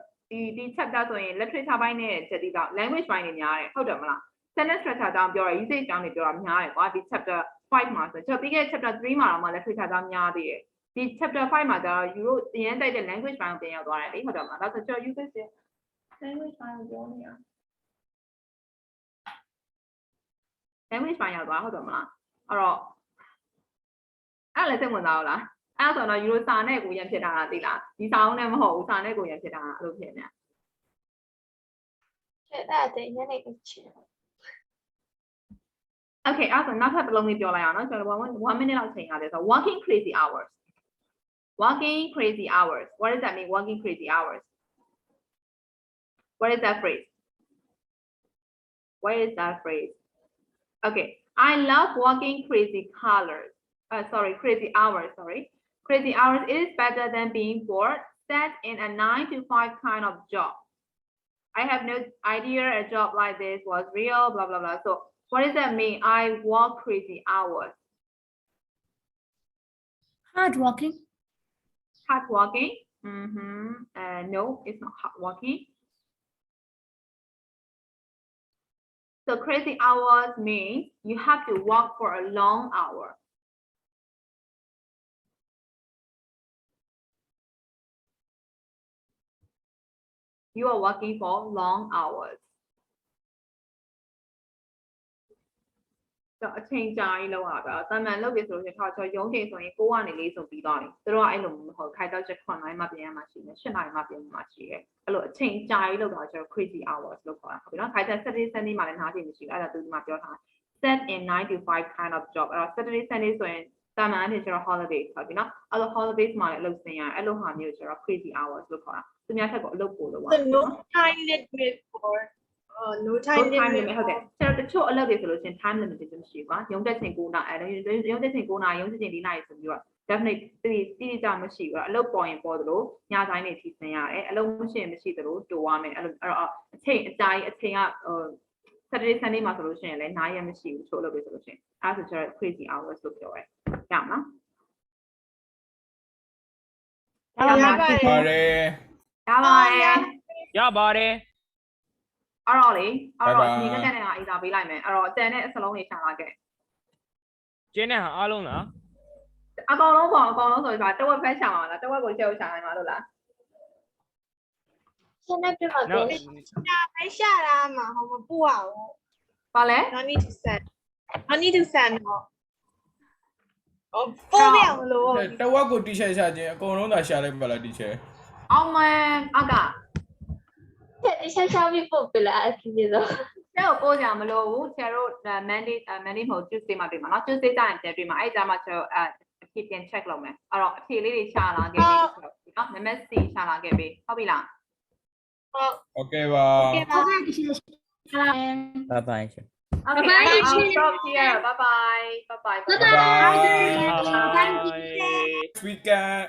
S2: ဒီ chapter ဆိုရင် literature ပိုင်းနဲ့ချက်တီက language ပိုင်းတွေများတယ်ဟုတ်တယ်မလား sentence structure ကြောင့်ပြောရ usage ကြောင့်နေပြောတာများတယ်ကွာဒီ chapter 5မှာဆိုတော့ပြီးခဲ့ chapter 3မှာတော့မှလည်းဖိတ်ထားတာများသေးတယ်ဒီ chapter 5မှာကျတော့ you တို့အရင်တိုက်တဲ့ language ပိုင်းကိုပြန်ရောက်သွားတယ်လေဟုတ်တယ်မလားဒါဆိုကျွန်တော် you guys language ပိုင်းကိုပြောနေရ language ပိုင်းရောက်သွားဟုတ်တယ်မလားအဲ့တော့အဲ့လည်းစိတ်ဝင်စားဘူးလားအဲ့ဆိုတော့ you တို့စာနဲ့ကိုရန်ဖြစ်တာလားသိလားဒီစာအုပ်နဲ့မဟုတ်ဘူးစာနဲ့ကိုရန်ဖြစ်တာအဲ့လိုဖြစ်နေ
S3: အဲ့ဒါညနေအချင်း
S2: Okay အဲ့ဆိုနောက်ထပ်တစ်လုံးလေးပြောလိုက်အောင်နော်ကျွန်တော်1 minute လောက်ချိန်ရတယ်ဆို working crazy hours working crazy hours what does that mean working crazy hours what is that phrase what is that phrase okay I love working crazy crazy hours crazy hours is better than being bored set in a 9 to 5 kind of job I have no idea a job like this was real blah blah blah so what does that mean I work crazy hours
S1: Hard walking.
S2: hard working no it's not hard working so crazy hours means you have to work for a long hour you are working for long hours တော့အချိန်ကြာကြီးလောက်ရပါတာမှန်လုပ်ပြီဆိုလို့ရှိရင်ကျွန်တော်ရုံးချိန်ဆိုရင်9ကနေ4ဆိုပြီးသွားပြီသူတို့ကအဲ့လိုမဟုတ်ခိုင်တော့ချက်9နိုင်မှပြင်ရမှာရှိတယ်10နိုင်မှပြင်မှာရှိတယ်အဲ့လိုအချိန်ကြာကြီးလောက်တာကျွန်တော် crazy hours လို့ခေါ်တာဟုတ်ပြီနော်ခိုင်တဲ့ Saturday Sunday မှာလည်းနားချိန်မရှိဘူးအဲ့ဒါသူဒီမှာပြောထား set in 9 to 5 kind of job အဲ့တော့ Saturday Sunday ဆိုရင်တာမန်အဖြစ်ကျွန်တော် holiday ဟုတ်ပြီနော်အဲ့လို holidays မှာလည်းအလုပ်ဆင်းရအဲ့လိုဟာမျိုးကျွန်တော် crazy hours လို့ခေါ်တာသူများထက်ကအလုပ်ပိုလို့ပါ
S9: So no time limit for no time limit
S2: ဟုတ်တယ်ကျွန်တော်တချို့အလုပ်တွေဆိုလို့ရှိရင် time limit တွေမရှိဘူးကွာရုံးတက်ချိန်9နာရီရုံးတက်ချိန်9နာရီရုံးတက်ချိန်4နာရီဆိုပြီးတော့ definite တိကျမရှိဘူးအလုပ်ပေါ်ရင်ပေါ်သလိုညတိုင်းနေထိဆင်းရတယ်အလုပ်မရှိရင်မရှိသလိုတိုးရမယ်အဲ့လိုအဲ့တော့အချိန်အကြာကြီးအချိန်ကSaturday Sunday မှာဆိုလို့ရှိရင်လည်း9ရက်မရှိဘူးချို့အလုပ်တွေဆိုလို့ရှိရင်အဲ့ဒါဆိုကျွန်တော် crazy hours လို့ပြောရဲရမလား
S6: ပါတယ်
S2: ရပါတယ်
S4: ရပါတယ်
S2: အဲ့တော့လေအဲ့တော့ဒီကတက်နေတာအေးသာပေးလိုက်မယ်အဲ့တော့တန်တဲ့အစလုံးတွေရှာလာခဲ့
S4: ကျင်းတဲ့ဟာအားလုံးလား
S2: အကောင်လုံးပေါ့အကောင်လုံးဆိုပြီးပါတဝက်ဖက်ရှာမှာလားတဝက်ကိုချက်ရှာနိုင်မှာလို့လား
S3: ဆက်နေပြမှာ
S4: နော်
S9: ပဲရှာတာမှာဟောမပူအောင်
S2: ပါလဲ
S9: I need to send ဟောပို့ပြအောင်လို့
S6: တဝက်ကို t-shirt ရှာခြင်းအကုန်လုံးသာရှာလိုက်ပါလား t-shirt
S2: အောင်မအက
S3: ဒီရှာပြီးပို့ပြလားအကြီးကြီးတော့
S2: ကျတော့ပို့ကြမလို့ဘူးကျတော့ Monday မဟုတ် Tuesday မှာတွေ့မှာနော် Tuesday တိုင်းပြန်တွေ့မှာအဲ့ဒါမှကျတော့အဖြေပြန် check လုပ်မယ်အဲ့တော့အဖြေလေးတွေရှာလာခဲ့ပြီနော်နံပါတ် C ရှာလာခဲ့ပြီဟုတ်ပြီလား
S6: okay ပါ
S1: Okay, this is
S5: bye bye
S2: Okay
S1: Bye-bye,
S2: I'll
S1: teacher.
S2: stop here bye bye bye bye
S1: Bye-bye.
S6: weekend